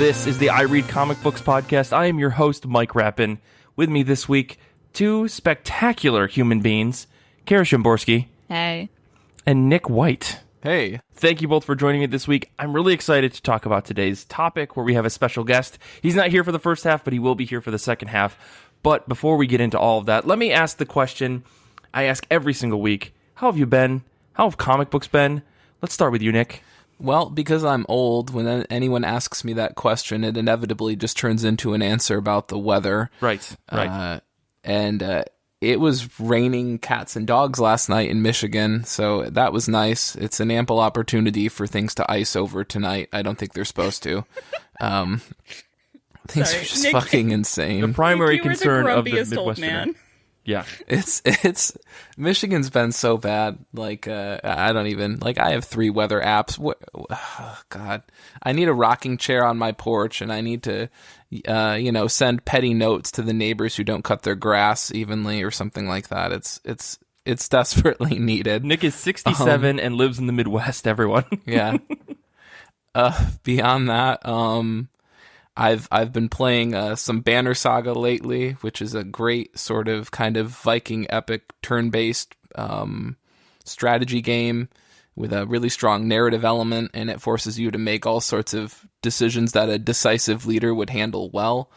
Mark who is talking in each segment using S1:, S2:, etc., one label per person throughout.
S1: This is the I Read Comic Books podcast. I am your host, Mike Rappin. With me this week, two spectacular human beings, Kara Szymborski.
S2: Hey.
S1: And Nick White.
S3: Hey.
S1: Thank you both for joining me this week. I'm really excited to talk about today's topic, where we have a special guest. He's not here for the first half, but he will be here for the second half. But before we get into all of that, let me ask the question I ask every single week. How have you been? How have comic books been? Let's start with you, Nick.
S3: Well, because I'm old, when anyone asks me that question, it inevitably just turns into an answer about the weather.
S1: Right.
S3: And it was raining cats and dogs last night in Michigan, so that was nice. It's an ample opportunity for things to ice over tonight. I don't think they're supposed to. Things are just
S2: Nick,
S3: fucking insane.
S1: The primary
S2: Nick, you were
S1: concern
S2: the
S1: of the
S2: grumpiest old
S1: Midwesterner.
S2: man.
S1: Yeah.
S3: It's Michigan's been so bad. Like, I don't even, like, I have 3 weather apps. God, I need a rocking chair on my porch, and I need to, send petty notes to the neighbors who don't cut their grass evenly or something like that. It's desperately needed.
S1: Nick is 67 and lives in the Midwest, everyone.
S3: Yeah. Beyond that, I've been playing some Banner Saga lately, which is a great sort of kind of Viking epic turn-based strategy game with a really strong narrative element, and it forces you to make all sorts of decisions that a decisive leader would handle well,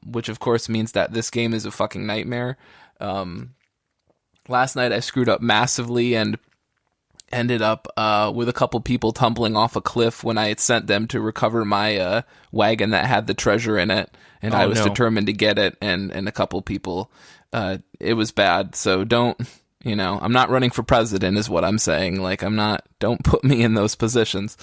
S3: which of course means that this game is a fucking nightmare. Last night I screwed up massively and ended up with a couple people tumbling off a cliff when I had sent them to recover my wagon that had the treasure in it, and I was determined to get it, and a couple people, it was bad. So don't, I'm not running for president is what I'm saying. Like, don't put me in those positions.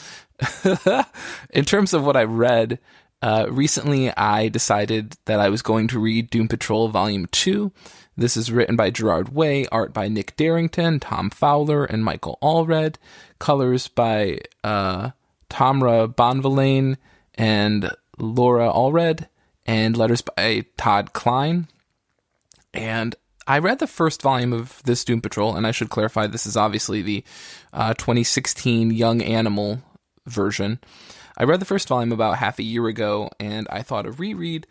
S3: In terms of what I read, recently I decided that I was going to read Doom Patrol Volume 2. This is written by Gerard Way, art by Nick Darrington, Tom Fowler, and Michael Allred, colors by Tamra Bonvillain and Laura Allred, and letters by Todd Klein. And I read the first volume of this Doom Patrol, and I should clarify, this is obviously the 2016 Young Animal version. I read the first volume about half a year ago, and I thought a reread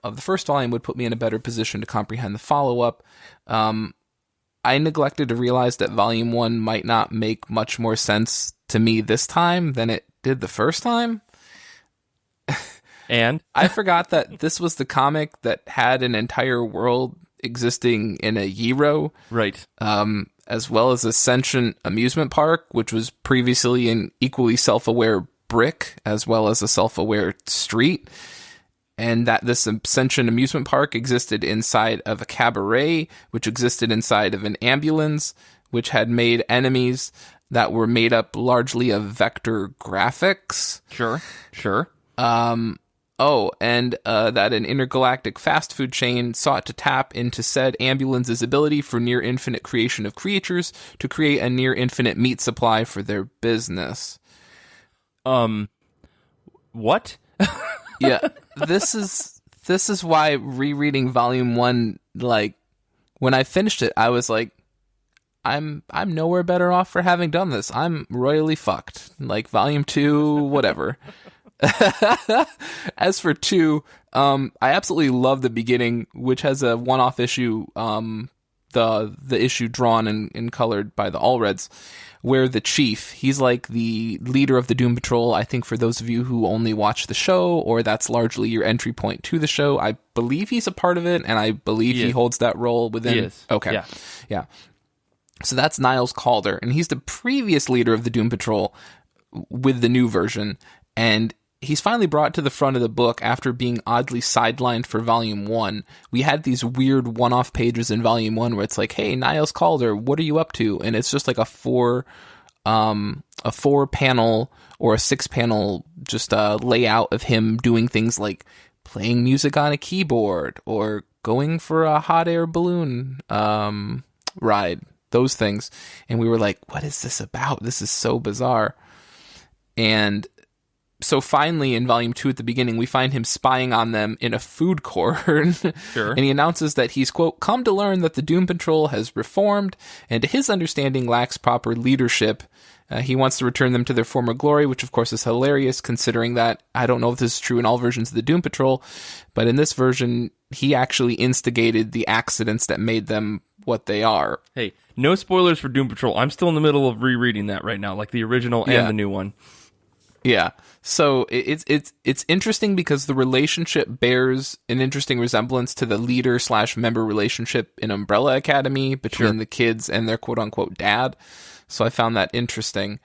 S3: of the first volume would put me in a better position to comprehend the follow-up. I neglected to realize that Volume 1 might not make much more sense to me this time than it did the first time.
S1: And?
S3: I forgot that this was the comic that had an entire world existing in a gyro.
S1: Right.
S3: As well as a sentient amusement park, which was previously an equally self-aware brick, as well as a self-aware street. And that this Ascension amusement park existed inside of a cabaret, which existed inside of an ambulance, which had made enemies that were made up largely of vector graphics.
S1: Sure.
S3: And that an intergalactic fast food chain sought to tap into said ambulance's ability for near-infinite creation of creatures to create a near-infinite meat supply for their business.
S1: What?
S3: Yeah, this is why rereading Volume 1, like, when I finished it, I was like, I'm nowhere better off for having done this. I'm royally fucked. Like, Volume 2, whatever. As for 2, I absolutely love the beginning, which has a one-off issue, the issue drawn and colored by the Allreds, where the chief, he's like the leader of the Doom Patrol. I think for those of you who only watch the show, or that's largely your entry point to the show, I believe he's a part of it, and I believe he holds that role within.
S1: He is.
S3: Okay. Yeah. So that's Niles Calder, and he's the previous leader of the Doom Patrol with the new version, and he's finally brought to the front of the book after being oddly sidelined for Volume 1. We had these weird one-off pages in Volume 1 where it's like, hey, Niles Calder, what are you up to? And it's just like a 4-panel or a 6-panel just layout of him doing things like playing music on a keyboard or going for a hot air balloon ride, those things. And we were like, what is this about? This is so bizarre. And So finally, in Volume 2 at the beginning, we find him spying on them in a food court.
S1: Sure.
S3: And he announces that he's, quote, come to learn that the Doom Patrol has reformed and to his understanding lacks proper leadership. He wants to return them to their former glory, which of course is hilarious considering that I don't know if this is true in all versions of the Doom Patrol, but in this version, he actually instigated the accidents that made them what they are.
S1: Hey, no spoilers for Doom Patrol. I'm still in the middle of rereading that right now, like the original and the new one.
S3: Yeah. So it's interesting because the relationship bears an interesting resemblance to the leader/member relationship in Umbrella Academy between the kids and their quote-unquote dad. So I found that interesting.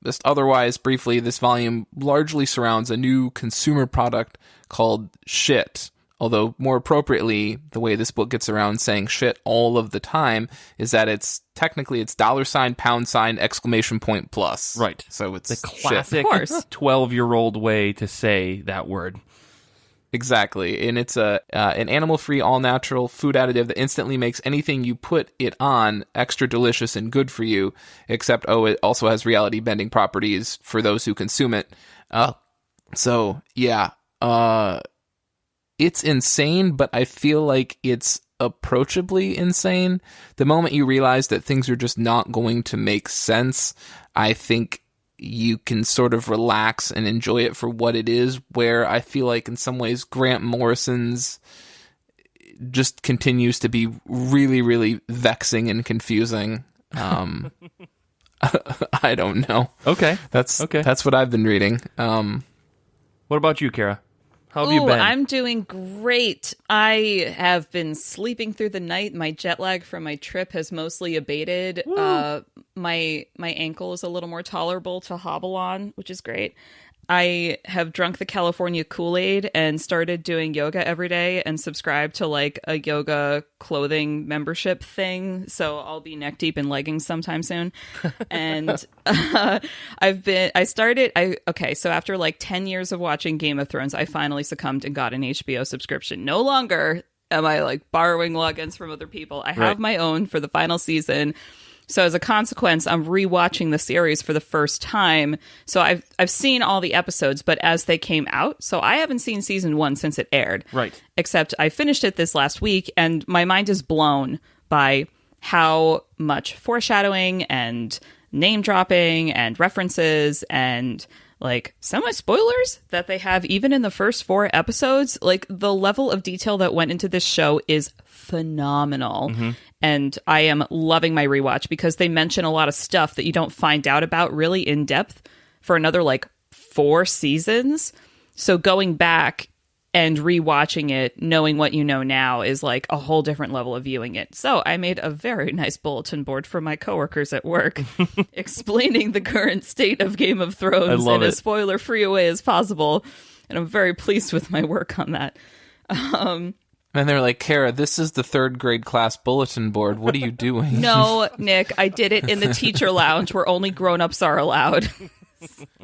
S3: Just otherwise, briefly, this volume largely surrounds a new consumer product called Shit. Although, more appropriately, the way this book gets around saying shit all of the time is that it's technically it's $! Plus.
S1: Right.
S3: So it's
S1: the classic
S2: Of course.
S1: 12-year-old way to say that word.
S3: Exactly. And it's an animal-free, all-natural food additive that instantly makes anything you put it on extra delicious and good for you, except, it also has reality-bending properties for those who consume it. It's insane, but I feel like it's approachably insane. The moment you realize that things are just not going to make sense, I think you can sort of relax and enjoy it for what it is, where I feel like in some ways Grant Morrison's just continues to be really, really vexing and confusing. I don't know.
S1: Okay.
S3: That's what I've been reading.
S1: What about you, Kara? How have you been?
S2: I'm doing great. I have been sleeping through the night. My jet lag from my trip has mostly abated. My ankle is a little more tolerable to hobble on, which is great. I have drunk the California Kool-Aid and started doing yoga every day and subscribed to like a yoga clothing membership thing. So I'll be neck deep in leggings sometime soon. And so after like 10 years of watching Game of Thrones, I finally succumbed and got an HBO subscription. No longer am I like borrowing logins from other people. I have my own for the final season. So as a consequence, I'm rewatching the series for the first time. So I've seen all the episodes, but as they came out, so I haven't seen season 1 since it aired.
S1: Right.
S2: Except I finished it this last week, and my mind is blown by how much foreshadowing and name dropping and references and like semi-spoilers that they have even in the first 4 episodes. Like the level of detail that went into this show is phenomenal. Mm-hmm. And I am loving my rewatch because they mention a lot of stuff that you don't find out about really in depth for another like 4 seasons. So going back and rewatching it, knowing what you know now is like a whole different level of viewing it. So I made a very nice bulletin board for my coworkers at work explaining the current state of Game of Thrones in as spoiler-free a way as possible. And I'm very pleased with my work on that.
S3: And they're like, Kara, this is the 3rd grade class bulletin board. What are you doing?
S2: No, Nick, I did it in the teacher lounge where only grown-ups are allowed.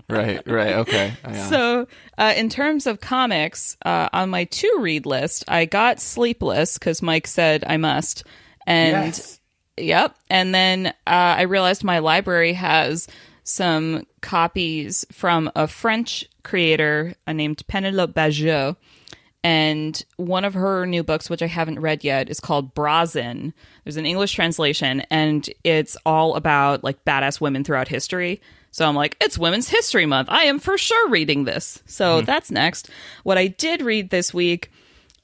S3: Right, okay. Yeah.
S2: So, in terms of comics, on my to-read list, I got Sleepless because Mike said I must. And yep. And then I realized my library has some copies from a French creator named Penelope Bagieux. And one of her new books, which I haven't read yet, is called Brazen. There's an English translation, and it's all about like badass women throughout history. So I'm like, it's Women's History Month. I am for sure reading this. So that's next. What I did read this week,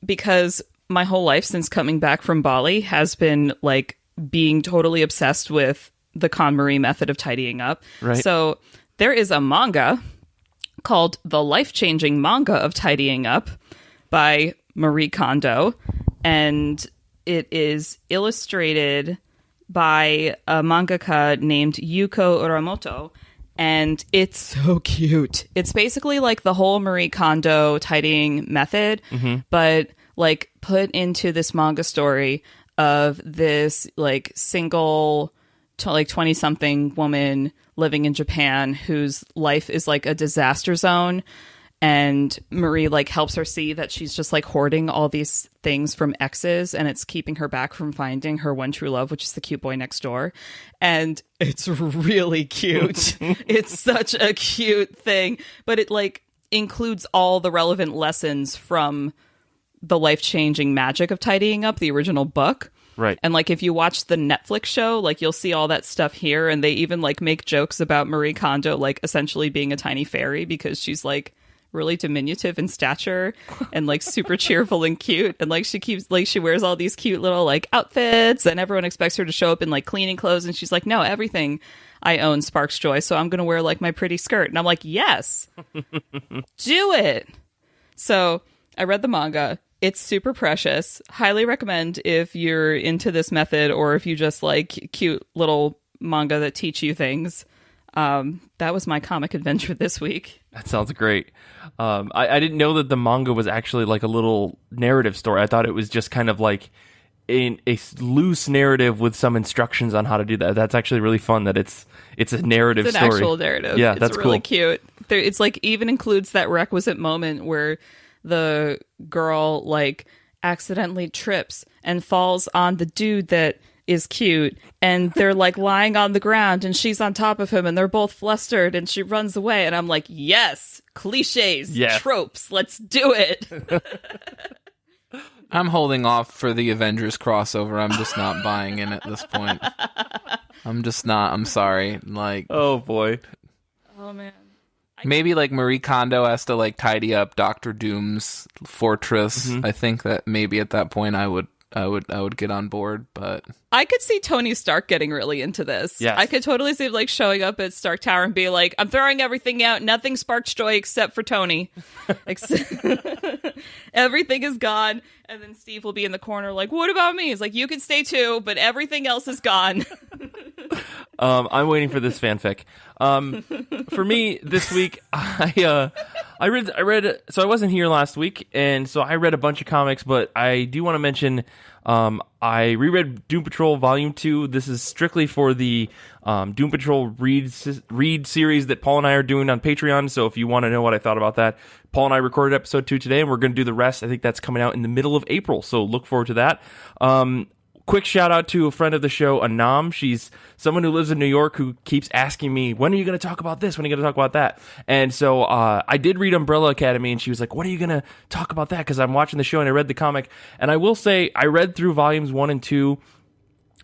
S2: because my whole life since coming back from Bali has been like being totally obsessed with the KonMari method of tidying up.
S1: Right.
S2: So there is a manga called The Life-Changing Manga of Tidying Up by Marie Kondo, and it is illustrated by a mangaka named Yuko Uramoto, and it's so cute. It's basically like the whole Marie Kondo tidying method, but like put into this manga story of this like single like 20-something woman living in Japan whose life is like a disaster zone. and Marie like helps her see that she's just like hoarding all these things from exes, and it's keeping her back from finding her one true love, which is the cute boy next door. And it's really cute. It's such a cute thing, but it like includes all the relevant lessons from the life-changing magic of tidying up, the original book.
S1: Right.
S2: And like if you watch the Netflix show, like you'll see all that stuff here, and they even like make jokes about Marie Kondo like essentially being a tiny fairy because she's like really diminutive in stature and like super cheerful and cute, and like she wears all these cute little like outfits, and everyone expects her to show up in like cleaning clothes, and she's like, no, everything I own sparks joy, so I'm gonna wear like my pretty skirt. And I'm like, yes, do it. So I read the manga. It's super precious. Highly recommend if you're into this method, or if you just like cute little manga that teach you things. That was my comic adventure this week.
S1: That sounds great. I didn't know that the manga was actually like a little narrative story. I thought it was just kind of like a loose narrative with some instructions on how to do that. That's actually really fun that it's a narrative
S2: it's an
S1: story.
S2: Actual narrative.
S1: Yeah,
S2: it's
S1: that's
S2: really
S1: cool.
S2: Cute. It's like even includes that requisite moment where the girl like accidentally trips and falls on the dude that is cute, and they're like lying on the ground, and she's on top of him, and they're both flustered, and she runs away, and I'm like, yes, cliches,
S1: yes.
S2: Tropes, let's do it.
S3: I'm holding off for the Avengers crossover. I'm just not buying in at this point. I'm just not. I'm sorry. Like,
S1: oh boy.
S2: Oh man.
S3: Maybe like Marie Kondo has to like tidy up Doctor Doom's fortress.
S1: Mm-hmm.
S3: I think that maybe at that point I would get on board, but
S2: I could see Tony Stark getting really into this.
S1: Yes.
S2: I could totally see him like showing up at Stark Tower and be like, I'm throwing everything out. Nothing sparks joy except for Tony. Everything is gone. And then Steve will be in the corner like, what about me? He's like, you can stay too, but everything else is gone.
S1: I'm waiting for this fanfic. For me this week, I read. So I wasn't here last week, and so I read a bunch of comics. But I do want to mention, I reread Doom Patrol Volume 2. This is strictly for the Doom Patrol read series that Paul and I are doing on Patreon. So if you want to know what I thought about that, Paul and I recorded episode 2 today, and we're going to do the rest. I think that's coming out in the middle of April, so look forward to that. Quick shout out to a friend of the show, Anam. She's someone who lives in New York who keeps asking me, when are you going to talk about this? When are you going to talk about that? And so I did read Umbrella Academy, and she was like, when are you going to talk about that? Because I'm watching the show, and I read the comic. And I will say, I read through volumes 1 and 2.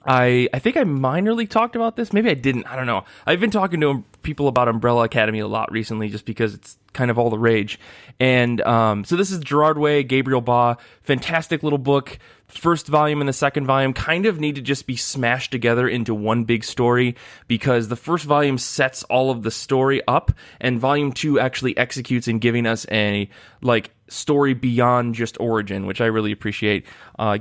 S1: I think I minorly talked about this. Maybe I didn't. I don't know. I've been talking to people about Umbrella Academy a lot recently just because it's kind of all the rage. And so this is Gerard Way, Gabriel Ba. Fantastic little book. First volume and the second volume kind of need to just be smashed together into one big story, because the first volume sets all of the story up, and volume 2 actually executes in giving us a like story beyond just origin, which I really appreciate.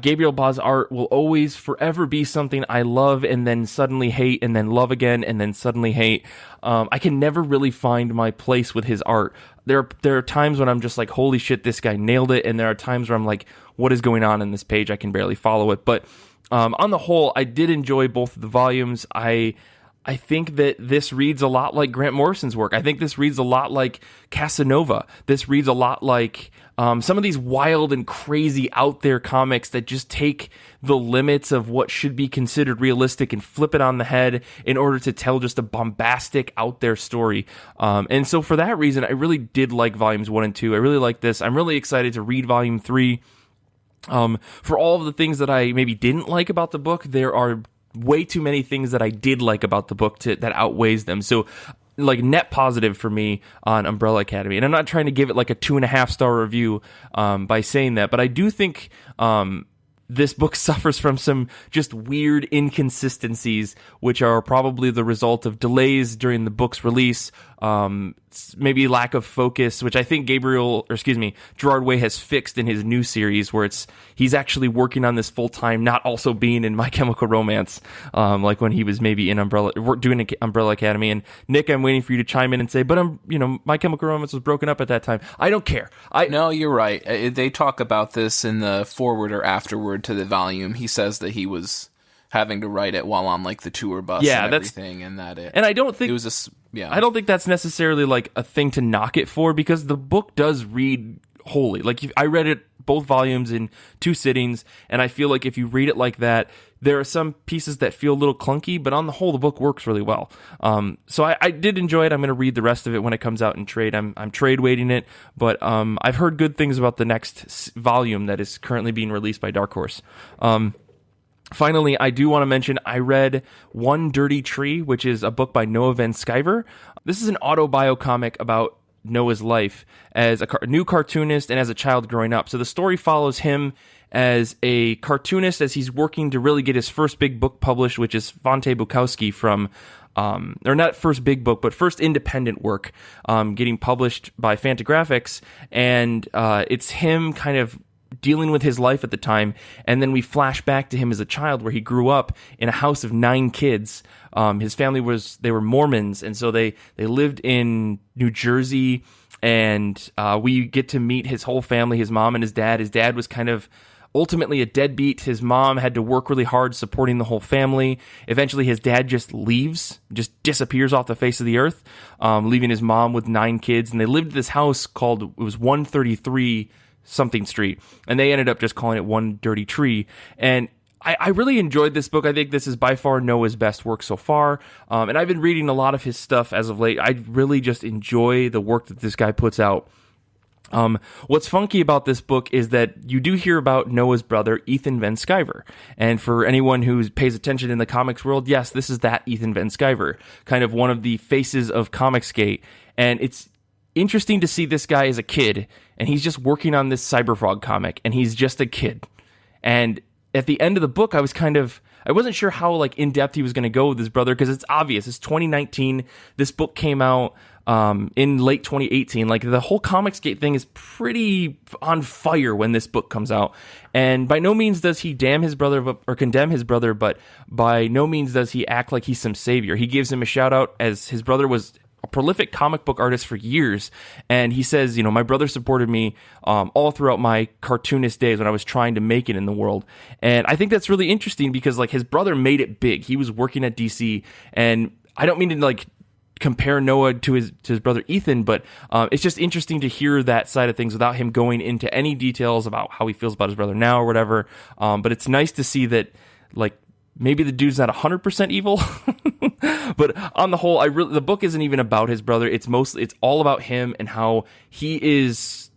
S1: Gabriel Ba's art will always forever be something I love and then suddenly hate and then love again and then suddenly hate. I can never really find my place with his art. There are times when I'm just like, holy shit, this guy nailed it. And there are times where I'm like, what is going on in this page? I can barely follow it. But on the whole, I did enjoy both of the volumes. I think that this reads a lot like Grant Morrison's work. I think this reads a lot like Casanova. This reads a lot like some of these wild and crazy out there comics that just take the limits of what should be considered realistic and flip it on the head in order to tell just a bombastic out there story. And so for that reason, I really did like volumes 1 and 2. I really like this. I'm really excited to read volume 3. For all of the things that I maybe didn't like about the book, there are way too many things that I did like about the book that outweighs them. So like net positive for me on Umbrella Academy. And I'm not trying to give it like a 2.5 star review by saying that, but I do think this book suffers from some just weird inconsistencies, which are probably the result of delays during the book's release, maybe lack of focus, which I think Gerard Way has fixed in his new series, where he's actually working on this full time, not also being in My Chemical Romance, like when he was maybe in doing Umbrella Academy. And Nick, I'm waiting for you to chime in and say, but My Chemical Romance was broken up at that time. I don't care.
S3: No, you're right. They talk about this in the forward or afterward to the volume. He says that he was having to write it while on like the tour bus and everything, and I don't think it was Yeah.
S1: I don't think that's necessarily like a thing to knock it for, because the book does read wholly. Like I read it both volumes in 2 sittings, and I feel like if you read it like that, there are some pieces that feel a little clunky, but on the whole, the book works really well. So I did enjoy it. I'm going to read the rest of it when it comes out in trade. I'm trade waiting it, but I've heard good things about the next volume that is currently being released by Dark Horse. Finally, I do want to mention I read One Dirty Tree, which is a book by Noah Van Sciver. This is an autobio comic about Noah's life as a new cartoonist and as a child growing up. So the story follows him as a cartoonist as he's working to really get his first big book published, which is Svante Bukowski from, or not first big book, but first independent work, getting published by Fantagraphics. And it's him kind of dealing with his life at the time, and then we flash back to him as a child where he grew up in a house of 9 kids. His family they were Mormons, and so they lived in New Jersey, and we get to meet his whole family, his mom and his dad. His dad was kind of ultimately a deadbeat. His mom had to work really hard supporting the whole family. Eventually his dad just leaves, just disappears off the face of the earth, leaving his mom with 9 kids, and they lived in this house called, it was 133 something street, and they ended up just calling it One Dirty Tree. And I really enjoyed this book. I think this is by far Noah's best work so far, and I've been reading a lot of his stuff as of late. I really just enjoy the work that this guy puts out. What's funky about this book is that you do hear about Noah's brother, Ethan Van Sciver. And for anyone who pays attention in the comics world, yes, this is that Ethan Van Sciver, kind of one of the faces of Comicsgate. And it's interesting to see this guy as a kid, and he's just working on this Cyberfrog comic, and he's just a kid. And at the end of the book, I wasn't sure how like in depth he was going to go with his brother, because it's obvious. It's 2019. This book came out in late 2018. Like the whole Comicsgate thing is pretty on fire when this book comes out. And by no means does he damn his brother or condemn his brother, but by no means does he act like he's some savior. He gives him a shout out, as his brother was a prolific comic book artist for years, and he says, my brother supported me all throughout my cartoonist days when I was trying to make it in the world. And I think that's really interesting, because like his brother made it big. He was working at DC, and I don't mean to like compare Noah to his brother Ethan, but it's just interesting to hear that side of things without him going into any details about how he feels about his brother now or whatever. But it's nice to see that like maybe the dude's not 100% evil, but on the whole, the book isn't even about his brother. It's all about him and how he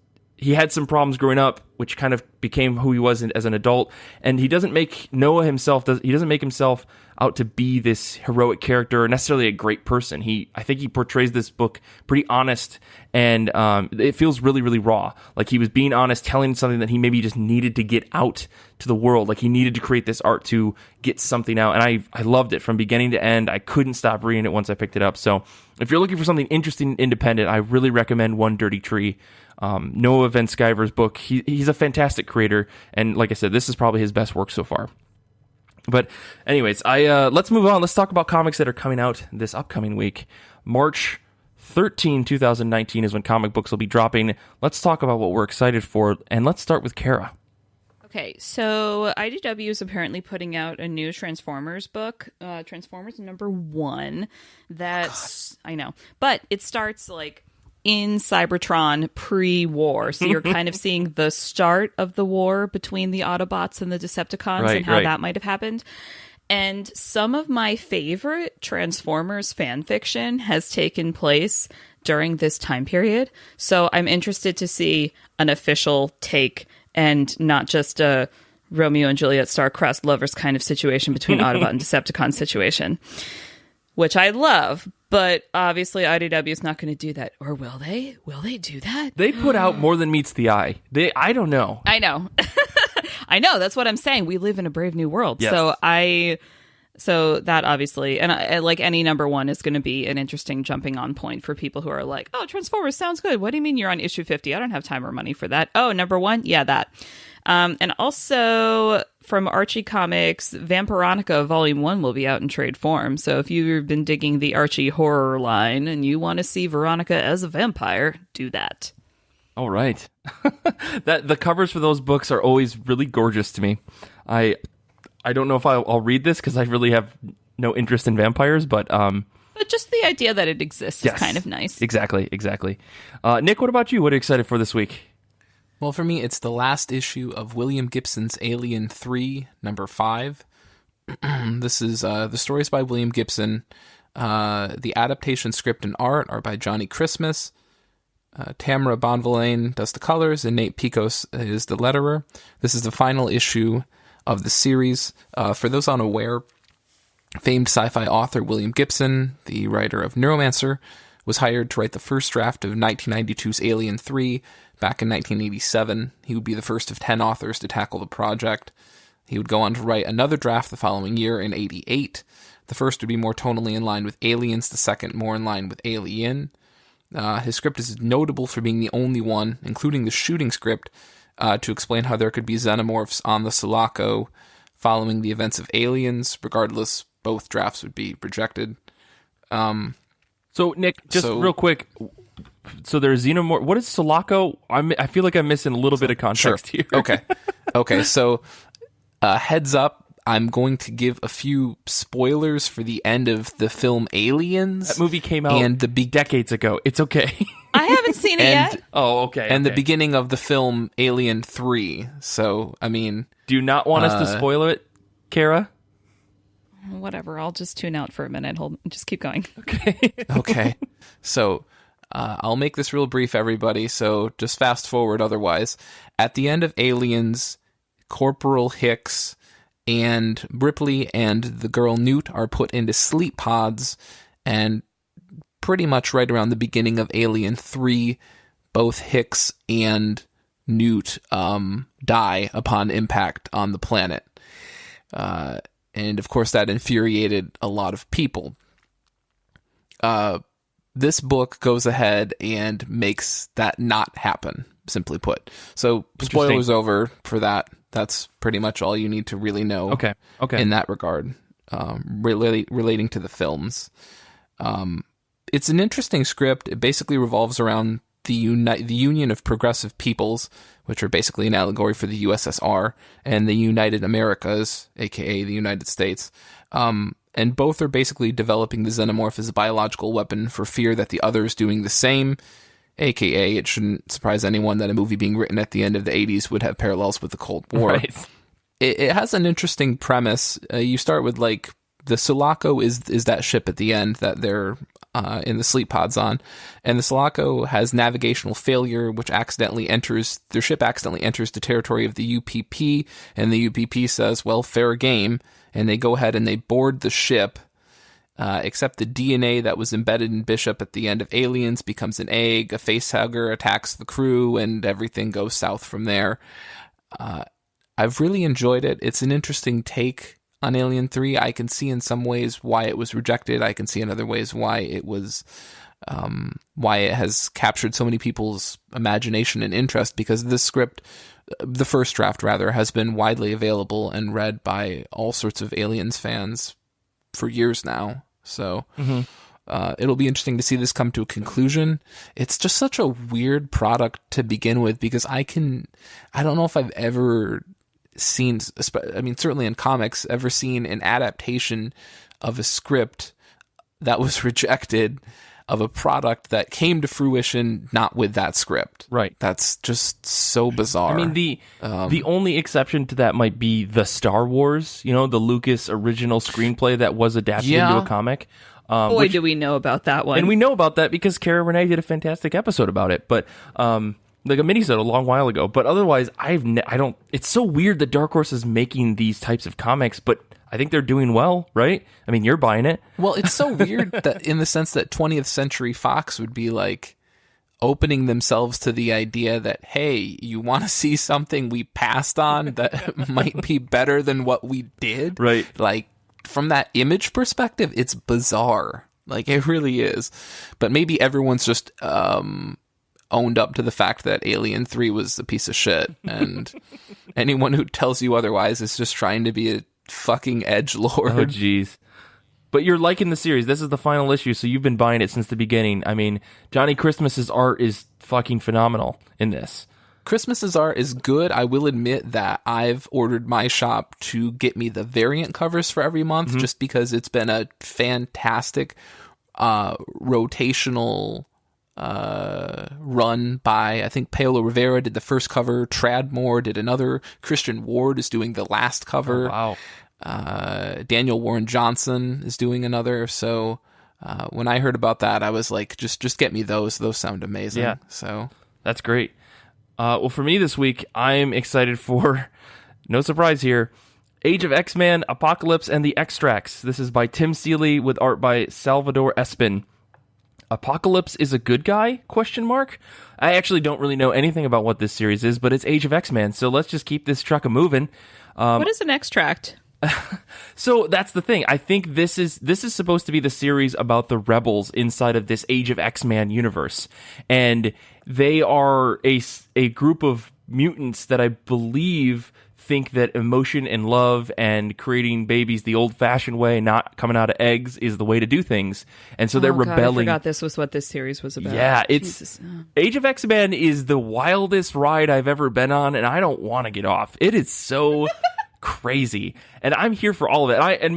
S1: had some problems growing up, which kind of became who he was as an adult. And he doesn't make himself out to be this heroic character or necessarily a great person. I think he portrays this book pretty honest, and it feels really, really raw. Like he was being honest, telling something that he maybe just needed to get out to the world. Like he needed to create this art to get something out. And I loved it from beginning to end. I couldn't stop reading it once I picked it up. So if you're looking for something interesting and independent, I really recommend One Dirty Tree. Noah Van Sciver's book. He's a fantastic creator, and like I said, this is probably his best work so far. But anyways, let's move on. Let's talk about comics that are coming out this upcoming week. March 13, 2019 is when comic books will be dropping. Let's talk about what we're excited for, and let's start with Kara.
S2: Okay, so IDW is apparently putting out a new Transformers book, Transformers #1. That's, I know, but it starts like in Cybertron pre-war, so you're kind of seeing the start of the war between the Autobots and the Decepticons, and how that might have happened. And some of my favorite Transformers fan fiction has taken place during this time period, so I'm interested to see an official take and not just a Romeo and Juliet star-crossed lovers kind of situation between Autobot and Decepticon situation, which I love. But obviously IDW is not going to do that. Or will they? Will they do that?
S1: They put out more than meets the eye. I don't know.
S2: I know. I know. That's what I'm saying. We live in a brave new world.
S1: Yes.
S2: So that obviously, and I, like any #1 is going to be an interesting jumping on point for people who are like, oh, Transformers sounds good. What do you mean you're on issue 50? I don't have time or money for that. Oh, #1? Yeah, that. And also from Archie Comics, Vampironica Volume 1 will be out in trade form. So if you've been digging the Archie horror line and you want to see Veronica as a vampire, do that.
S1: All right. The covers for those books are always really gorgeous to me. I don't know if I'll read this because I really have no interest in vampires, but
S2: But just the idea that it exists is kind of nice.
S1: Exactly. Nick, what about you? What are you excited for this week?
S3: Well, for me, it's the last issue of William Gibson's Alien 3, number 5. This is the stories by William Gibson. The adaptation script and art are by Johnny Christmas. Tamara Bonvillain does the colors, and Nate Picos is the letterer. This is the final issue of the series. For those unaware, famed sci-fi author William Gibson, the writer of Neuromancer, was hired to write the first draft of 1992's Alien 3 back in 1987. He would be the first of 10 authors to tackle the project. He would go on to write another draft the following year in 88. The first would be more tonally in line with Aliens, the second more in line with Alien. His script is notable for being the only one, including the shooting script, to explain how there could be xenomorphs on the Sulaco following the events of Aliens. Regardless, both drafts would be rejected.
S1: So, Nick, real quick. So there's xenomorph. What is Sulaco? I feel like I'm missing a little bit of context here.
S3: Okay. So, heads up. I'm going to give a few spoilers for the end of the film Aliens.
S1: That movie came out decades ago. It's okay.
S2: I haven't seen it yet.
S1: Oh, okay.
S3: And the beginning of the film Alien 3. So, I mean...
S1: Do you not want us to spoil it, Kara?
S2: Whatever. I'll just tune out for a minute. Just keep going.
S3: Okay. So, I'll make this real brief, everybody. So, just fast forward otherwise. At the end of Aliens, Corporal Hicks and Ripley and the girl Newt are put into sleep pods, and pretty much right around the beginning of Alien 3, both Hicks and Newt die upon impact on the planet. And of course that infuriated a lot of people. This book goes ahead and makes that not happen, simply put. So spoilers over for that. That's pretty much all you need to really know.
S1: Okay.
S3: In that regard, relating to the films. It's an interesting script. It basically revolves around the Union of Progressive Peoples, which are basically an allegory for the USSR, and the United Americas, aka the United States. And both are basically developing the xenomorph as a biological weapon for fear that the other is doing the same. AKA, it shouldn't surprise anyone that a movie being written at the end of the 80s would have parallels with the Cold War.
S1: Right.
S3: It has an interesting premise. You start with, like, the Sulaco is that ship at the end that they're in the sleep pods on. And the Sulaco has navigational failure, which their ship accidentally enters the territory of the UPP, and the UPP says, well, fair game. And they go ahead and they board the ship. Except the DNA that was embedded in Bishop at the end of Aliens becomes an egg, a facehugger attacks the crew, and everything goes south from there. I've really enjoyed it. It's an interesting take on Alien 3. I can see in some ways why it was rejected. I can see in other ways why it was, why it has captured so many people's imagination and interest, because this script, the first draft rather, has been widely available and read by all sorts of Aliens fans for years now. So it'll be interesting to see this come to a conclusion. It's just such a weird product to begin with, because I don't know if I've ever seen, I mean, certainly in comics, ever seen an adaptation of a script that was rejected of a product that came to fruition not with that script.
S1: Right.
S3: That's just so bizarre.
S1: I mean, the only exception to that might be the Star Wars, the Lucas original screenplay that was adapted into a comic.
S2: Boy, do we know about that one.
S1: And we know about that because Kara Renee did a fantastic episode about it. But like a minisode a long while ago. But otherwise, I don't. It's so weird that Dark Horse is making these types of comics, but I think they're doing well, right? I mean, you're buying it.
S3: Well, it's so weird that in the sense that 20th Century Fox would be like opening themselves to the idea that, hey, you want to see something we passed on that might be better than what we did?
S1: Right.
S3: Like, from that image perspective, it's bizarre. Like, it really is. But maybe everyone's just owned up to the fact that Alien 3 was a piece of shit. And anyone who tells you otherwise is just trying to be a fucking edgelord.
S1: Oh, jeez. But you're liking the series. This is the final issue, so you've been buying it since the beginning. I mean, Johnny Christmas's art is fucking phenomenal in this.
S3: Christmas's art is good. I will admit that I've ordered my shop to get me the variant covers for every month, just because it's been a fantastic rotational run by, I think Paolo Rivera did the first cover, Tradmore did another, Christian Ward is doing the last cover.
S1: Oh,
S3: wow. Daniel Warren Johnson is doing another. So when I heard about that, I was like, just get me those. Those sound amazing.
S1: Yeah.
S3: So
S1: that's great. Well, for me this week, I'm excited for, no surprise here, Age of X-Men, Apocalypse, and the X-Tracts. This is by Tim Seeley with art by Salvador Espin. Apocalypse is a good guy? ? I actually don't really know anything about what this series is, but it's Age of X-Men, so let's just keep this truck a-moving.
S2: What is an X-Tract?
S1: So that's the thing. I think this is supposed to be the series about the rebels inside of this Age of X-Men universe. And they are a group of mutants that I believe think that emotion and love and creating babies the old-fashioned way, not coming out of eggs, is the way to do things. And so they're rebelling.
S2: I forgot this was what this series was about.
S1: Yeah, it's Age of X-Men is the wildest ride I've ever been on, and I don't want to get off. It is so crazy, and I'm here for all of it. I haven't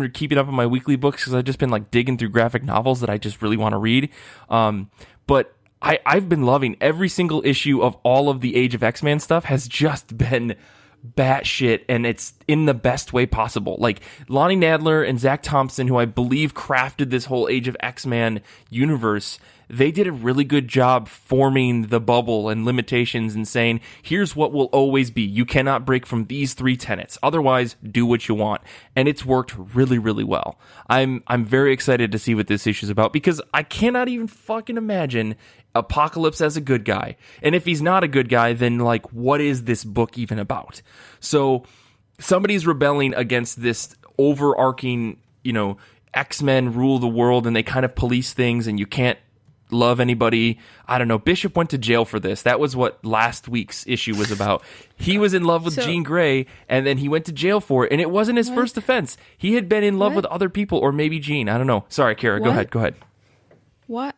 S1: been keeping up on my weekly books because I've just been like digging through graphic novels that I just really want to read. But I've been loving every single issue of all of the Age of X-Men stuff. Has just been batshit, and it's in the best way possible. Like Lonnie Nadler and Zach Thompson, who I believe crafted this whole Age of X-Men universe, they did a really good job forming the bubble and limitations and saying, here's what will always be. You cannot break from these 3 tenets. Otherwise, do what you want. And it's worked really, really well. I'm very excited to see what this issue is about, because I cannot even fucking imagine Apocalypse as a good guy. And if he's not a good guy, then like, what is this book even about? So somebody's rebelling against this overarching, X-Men rule the world, and they kind of police things, and you can't love anybody. I don't know. Bishop went to jail for this. That was what last week's issue was about. He was in love with Jean Grey, and then he went to jail for it, and it wasn't his first offense. He had been in love with other people, or maybe Jean. I don't know. Sorry, Kara. Go ahead.
S2: What?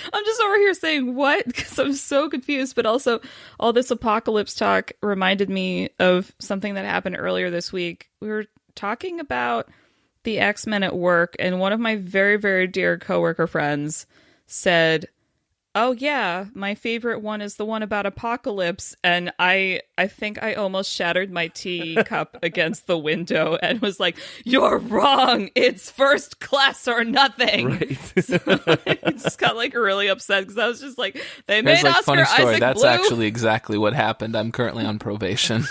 S2: I'm just over here saying what, because I'm so confused. But also, all this apocalypse talk reminded me of something that happened earlier this week. We were talking about the X-Men at work, and one of my very, very dear coworker friends said, oh yeah, my favorite one is the one about Apocalypse. And I think I almost shattered my teacup against the window and was like, you're wrong, it's First Class or nothing.
S1: Right.
S2: So I just got like really upset, because I was just like, they made Oscar
S3: funny story.
S2: Isaac
S3: That's
S2: blue.
S3: actually exactly what happened. I'm currently on probation.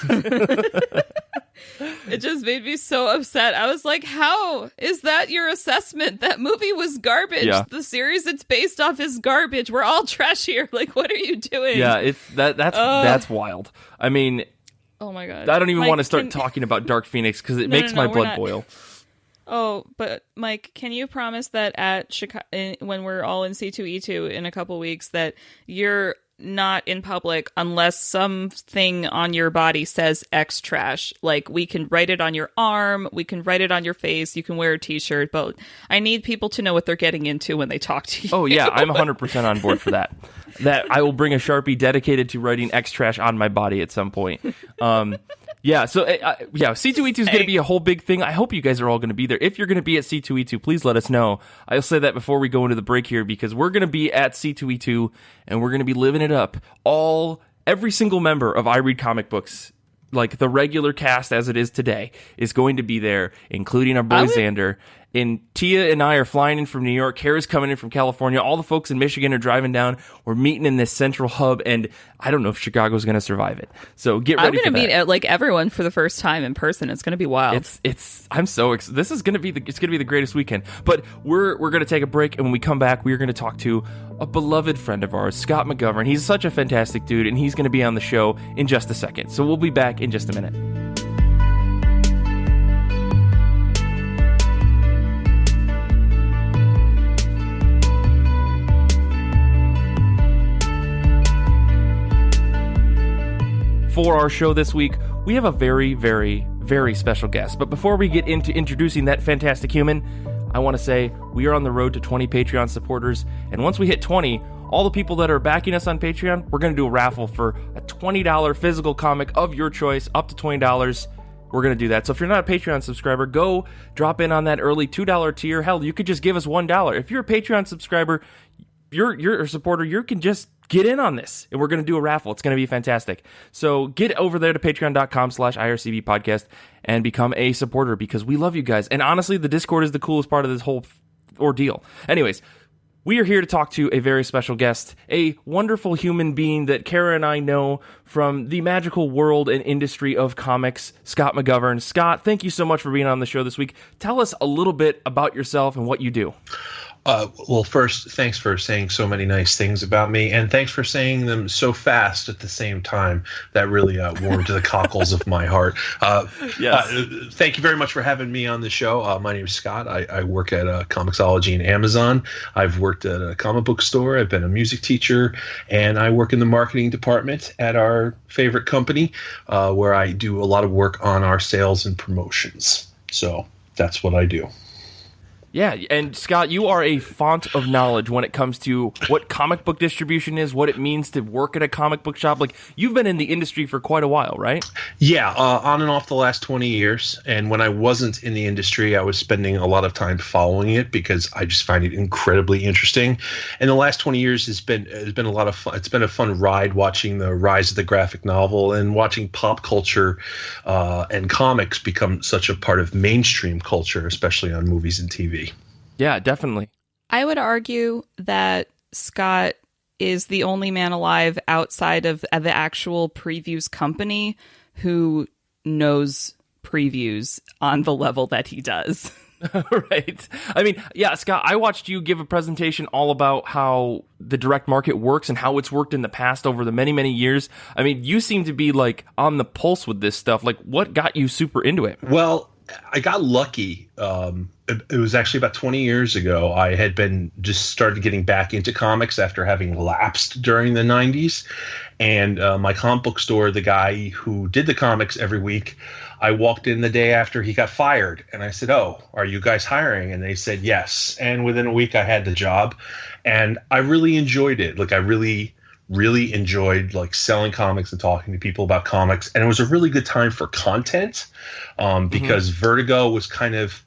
S2: It just made me so upset. I was like, how is that your assessment? That movie was garbage.
S1: Yeah.
S2: The series it's based off is garbage. We're all trash here. Like, what are you doing?
S1: Yeah, that's wild. I mean,
S2: oh my God.
S1: I don't even
S2: Mike,
S1: want to start talking about Dark Phoenix, because it makes my blood boil.
S2: Oh, but Mike, can you promise that at Chicago, when we're all in C2E2 in a couple weeks, that you're not in public unless something on your body says X-Trash? Like, we can write it on your arm, we can write it on your face, you can wear a t-shirt, but I need people to know what they're getting into when they talk to you.
S1: Oh yeah, I'm 100% on board for that. That I will bring a Sharpie dedicated to writing X-Trash on my body at some point. Yeah, so C2E2 is going to be a whole big thing. I hope you guys are all going to be there. If you're going to be at C2E2, please let us know. I'll say that before we go into the break here, because we're going to be at C2E2 and we're going to be living it up. Every single member of I Read Comic Books, like the regular cast as it is today, is going to be there, including our boy Xander. And Tia and I are flying in from New York. Kara's coming in from California. All the folks in Michigan are driving down. We're meeting in this central hub, and I don't know if Chicago's going to survive it. So get ready for that.
S2: I'm going to meet like everyone for the first time in person. It's going to be wild.
S1: I'm so excited. This is going to be the greatest weekend. But we're going to take a break, and when we come back, we are going to talk to a beloved friend of ours, Scott McGovern. He's such a fantastic dude, and he's going to be on the show in just a second. So we'll be back in just a minute. For our show this week, we have a very, very, very special guest. But before we get into introducing that fantastic human, I want to say we are on the road to 20 Patreon supporters. And once we hit 20, all the people that are backing us on Patreon, we're going to do a raffle for a $20 physical comic of your choice, up to $20. we're going to do that. So if you're not a Patreon subscriber, go drop in on that early $2 tier. Hell, you could just give us $1. If you're a Patreon subscriber, you're a supporter, you can just get in on this, and we're going to do a raffle. It's going to be fantastic. So get over there to patreon.com/IRCB podcast and become a supporter, because we love you guys. And honestly, the Discord is the coolest part of this whole ordeal. Anyways, we are here to talk to a very special guest, a wonderful human being that Kara and I know from the magical world and industry of comics, Scott McGovern. Scott, thank you so much for being on the show this week. Tell us a little bit about yourself and what you do.
S4: Well, first, thanks for saying so many nice things about me, and thanks for saying them so fast at the same time. That really warmed the cockles of my heart.
S1: Yes.
S4: Thank you very much for having me on the show. My name is Scott. I work at Comixology and Amazon. I've worked at a comic book store. I've been a music teacher, and I work in the marketing department at our favorite company, where I do a lot of work on our sales and promotions. So that's what I do.
S1: Yeah, and Scott, you are a font of knowledge when it comes to what comic book distribution is, what it means to work at a comic book shop. Like, you've been in the industry for quite a while, right?
S4: Yeah, on and off the last 20 years. And when I wasn't in the industry, I was spending a lot of time following it because I just find it incredibly interesting. And the last 20 years has been a lot of fun. It's been a fun ride watching the rise of the graphic novel and watching pop culture and comics become such a part of mainstream culture, especially on movies and TV.
S1: Yeah, definitely.
S2: I would argue that Scott is the only man alive outside of the actual previews company who knows previews on the level that he does.
S1: Right. I mean, yeah, Scott, I watched you give a presentation all about how the direct market works and how it's worked in the past over the many, many years. I mean, you seem to be like on the pulse with this stuff. Like, what got you super into it?
S4: Well, I got lucky. It was actually about 20 years ago. I had been just started getting back into comics after having lapsed during the 90s. And my comic book store, the guy who did the comics every week, I walked in the day after he got fired. And I said, "Oh, are you guys hiring?" And they said, "Yes." And within a week, I had the job. And I really enjoyed it. Like, I really enjoyed like selling comics and talking to people about comics. And it was a really good time for content because Vertigo was kind of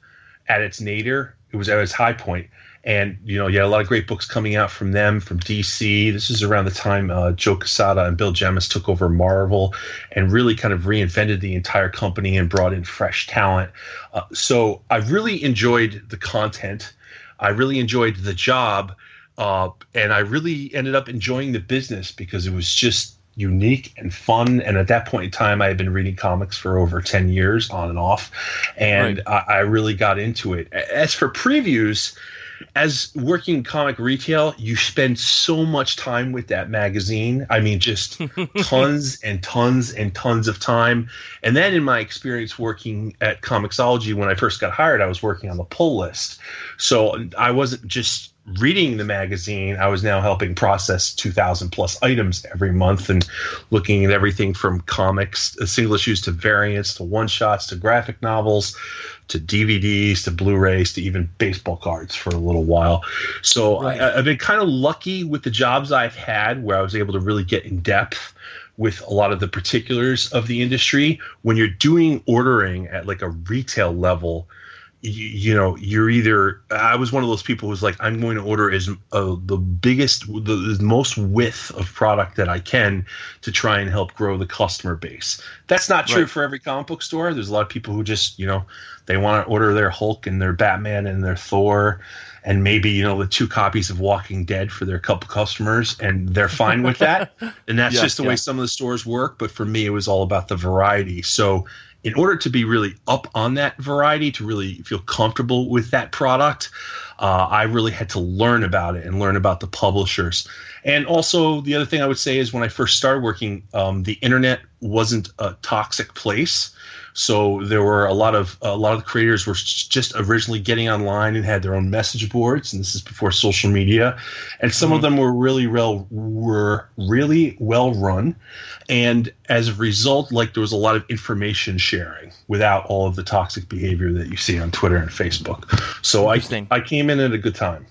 S4: at its nadir. It was at its high point. And, you had a lot of great books coming out from them, from DC. This is around the time Joe Quesada and Bill Jemas took over Marvel and really kind of reinvented the entire company and brought in fresh talent. So I really enjoyed the content. I really enjoyed the job. And I really ended up enjoying the business because it was just unique and fun. And at that point in time, I had been reading comics for over 10 years on and off. And right. I really got into it. As for previews, as working comic retail, you spend so much time with that magazine. I mean, just tons and tons and tons of time. And then in my experience working at Comixology, when I first got hired, I was working on the pull list. So I wasn't just reading the magazine, I was now helping process 2,000 plus items every month and looking at everything from comics, single issues to variants to one shots to graphic novels to DVDs to Blu-rays to even baseball cards for a little while. So right. I've been kind of lucky with the jobs I've had where I was able to really get in depth with a lot of the particulars of the industry. When you're doing ordering at like a retail level, you're either, I was one of those people who's like, I'm going to order the most width of product that I can to try and help grow the customer base. That's not true for every comic book store. There's a lot of people who just, they want to order their Hulk and their Batman and their Thor and maybe, the 2 copies of Walking Dead for their couple customers, and they're fine with that. And that's just the way some of the stores work. But for me, it was all about the variety. So in order to be really up on that variety, to really feel comfortable with that product, I really had to learn about it and learn about the publishers. And also the other thing I would say is when I first started working, the internet wasn't a toxic place. So there were a lot of the creators were just originally getting online and had their own message boards, and this is before social media. And some of them were really well run, and as a result, like there was a lot of information sharing without all of the toxic behavior that you see on Twitter and Facebook. So I came in at a good time.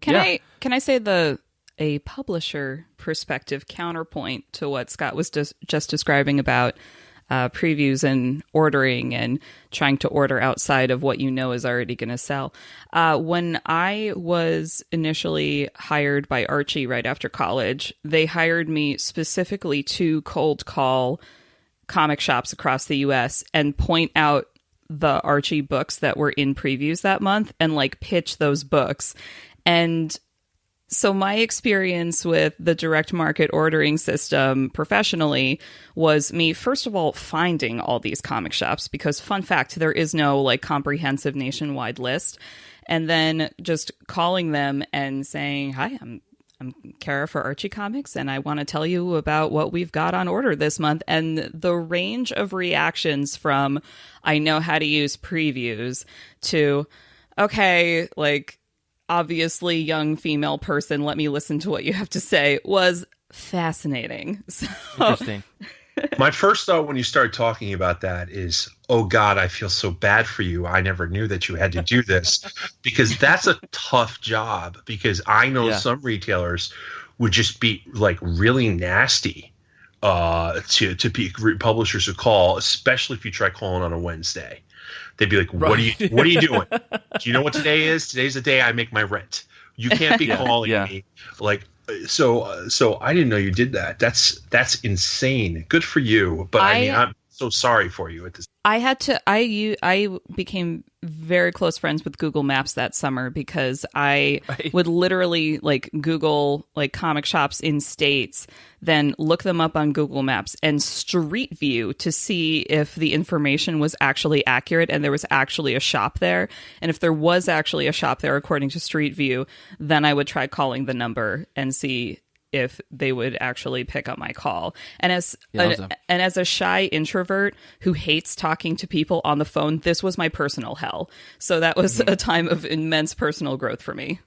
S2: Can I say a publisher perspective counterpoint to what Scott was just describing about previews and ordering and trying to order outside of what you know is already going to sell. When I was initially hired by Archie right after college, they hired me specifically to cold call comic shops across the US and point out the Archie books that were in previews that month and like pitch those books. And so my experience with the direct market ordering system professionally was me, first of all, finding all these comic shops, because fun fact, there is no like comprehensive nationwide list. And then just calling them and saying, hi, I'm Kara for Archie Comics, and I want to tell you about what we've got on order this month. And the range of reactions from, I know how to use previews, to, okay, like, obviously young female person, let me listen to what you have to say, was fascinating. So,
S1: interesting.
S4: My first thought when you started talking about that is, oh God, I feel so bad for you. I never knew that you had to do this, because that's a tough job, because I know some retailers would just be like really nasty to publishers who call, especially if you try calling on a Wednesday. They'd be like, what are you doing? Do you know what today is? Today's the day I make my rent. You can't be calling me. Like, so I didn't know you did that. That's insane. Good for you. But I mean, I'm so sorry for you at this.
S2: I became very close friends with Google Maps that summer, because I would literally like Google like comic shops in states, then look them up on Google Maps and Street View to see if the information was actually accurate and there was actually a shop there. And if there was actually a shop there according to Street View, then I would try calling the number and see if they would actually pick up my call. And as a shy introvert who hates talking to people on the phone, this was my personal hell. So that was a time of immense personal growth for me.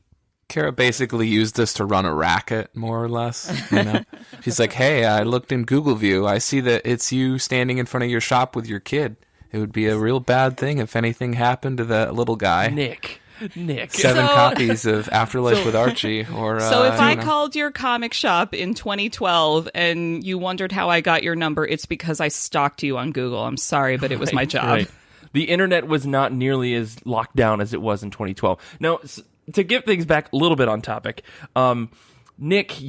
S3: Kara basically used this to run a racket, more or less. You know? She's like, hey, I looked in Google View. I see that it's you standing in front of your shop with your kid. It would be a real bad thing if anything happened to that little guy.
S1: Nick.
S3: 7 copies of Afterlife with Archie. Or
S2: so if I called your comic shop in 2012 and you wondered how I got your number, it's because I stalked you on Google. I'm sorry, but it was my job.
S1: Right. The internet was not nearly as locked down as it was in 2012. Now, to get things back a little bit on topic, Nick,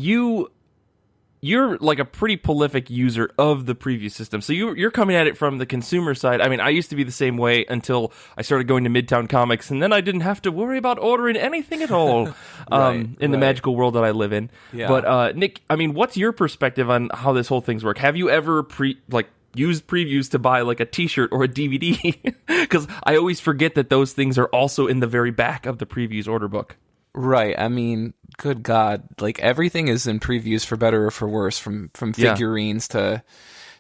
S1: you're like a pretty prolific user of the preview system. So you're coming at it from the consumer side. I mean, I used to be the same way until I started going to Midtown Comics, and then I didn't have to worry about ordering anything at all in the magical world that I live in. Yeah. But Nick, I mean, what's your perspective on how this whole thing's work? Have you ever used previews to buy like a t-shirt or a DVD? Because I always forget that those things are also in the very back of the previews order book.
S3: Right. I mean, good God, like everything is in previews for better or for worse, from figurines to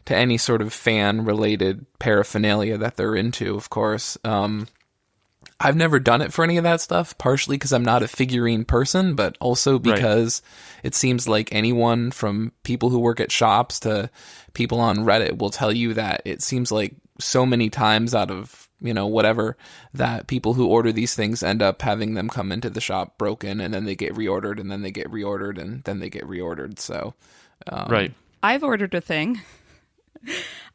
S3: any sort of fan related paraphernalia that they're into, of course. I've never done it for any of that stuff, partially because I'm not a figurine person, but also because it seems like anyone from people who work at shops to people on Reddit will tell you that it seems like so many times out of whatever, that people who order these things end up having them come into the shop broken, and then they get reordered, and then they get reordered, and then they get reordered. So,
S2: I've ordered a thing.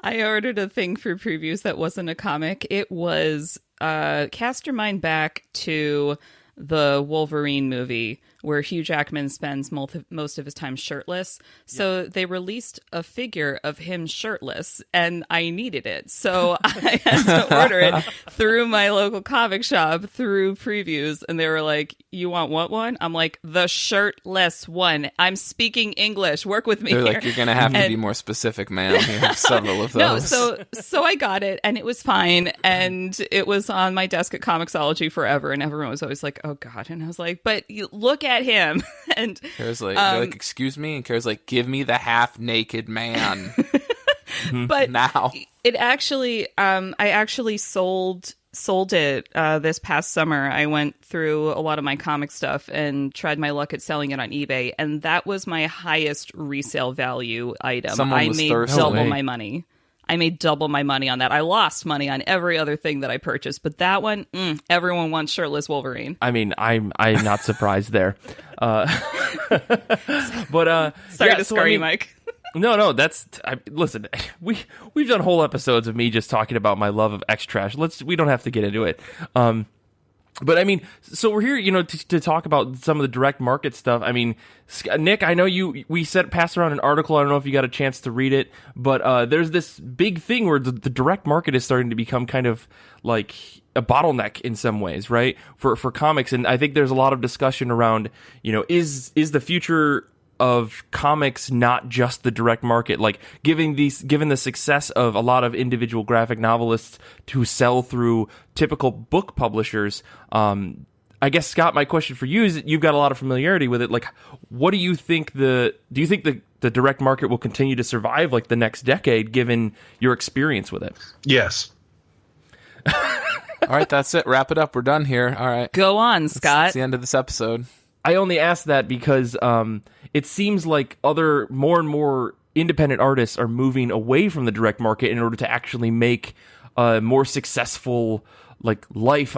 S2: I ordered a thing for previews that wasn't a comic. It was cast your mind back to the Wolverine movie, where Hugh Jackman spends most of his time shirtless. So they released a figure of him shirtless, and I needed it. So I had to order it through my local comic shop, through previews. And they were like, you want what one? I'm like, the shirtless one. I'm speaking English. Work with me.
S3: They're like, you're going to have to be more specific, man. We have several of those.
S2: No, so I got it, and it was fine. And it was on my desk at Comixology forever. And everyone was always like, oh, God. And I was like, but look at him. And
S3: Kara's like, they're like, excuse me, and Kara's like, give me the half naked man.
S2: But
S3: now
S2: it actually, I actually sold it this past summer. I went through a lot of my comic stuff and tried my luck at selling it on eBay, and that was my highest resale value item. I made double my money. I made double my money on that. I lost money on every other thing that I purchased, but that one, everyone wants shirtless Wolverine.
S1: I mean, I'm not surprised there. But
S2: sorry to scare you, Mike.
S1: No, listen, we've done whole episodes of me just talking about my love of X-Tracts. We don't have to get into it. But I mean, so we're here, to talk about some of the direct market stuff. I mean, Nick, I know we passed around an article. I don't know if you got a chance to read it, but there's this big thing where the direct market is starting to become kind of like a bottleneck in some ways, right? For comics. And I think there's a lot of discussion around, is the future of comics not just the direct market, like given the success of a lot of individual graphic novelists who sell through typical book publishers. I guess, Scott, my question for you is that you've got a lot of familiarity with it. Like, what do you think do you think the direct market will continue to survive like the next decade, given your experience with it?
S4: Yes.
S3: All right, that's it. Wrap it up. We're done here. All right.
S2: Go on, Scott.
S3: That's the end of this episode.
S1: I only asked that because it seems like more and more independent artists are moving away from the direct market in order to actually make a more successful life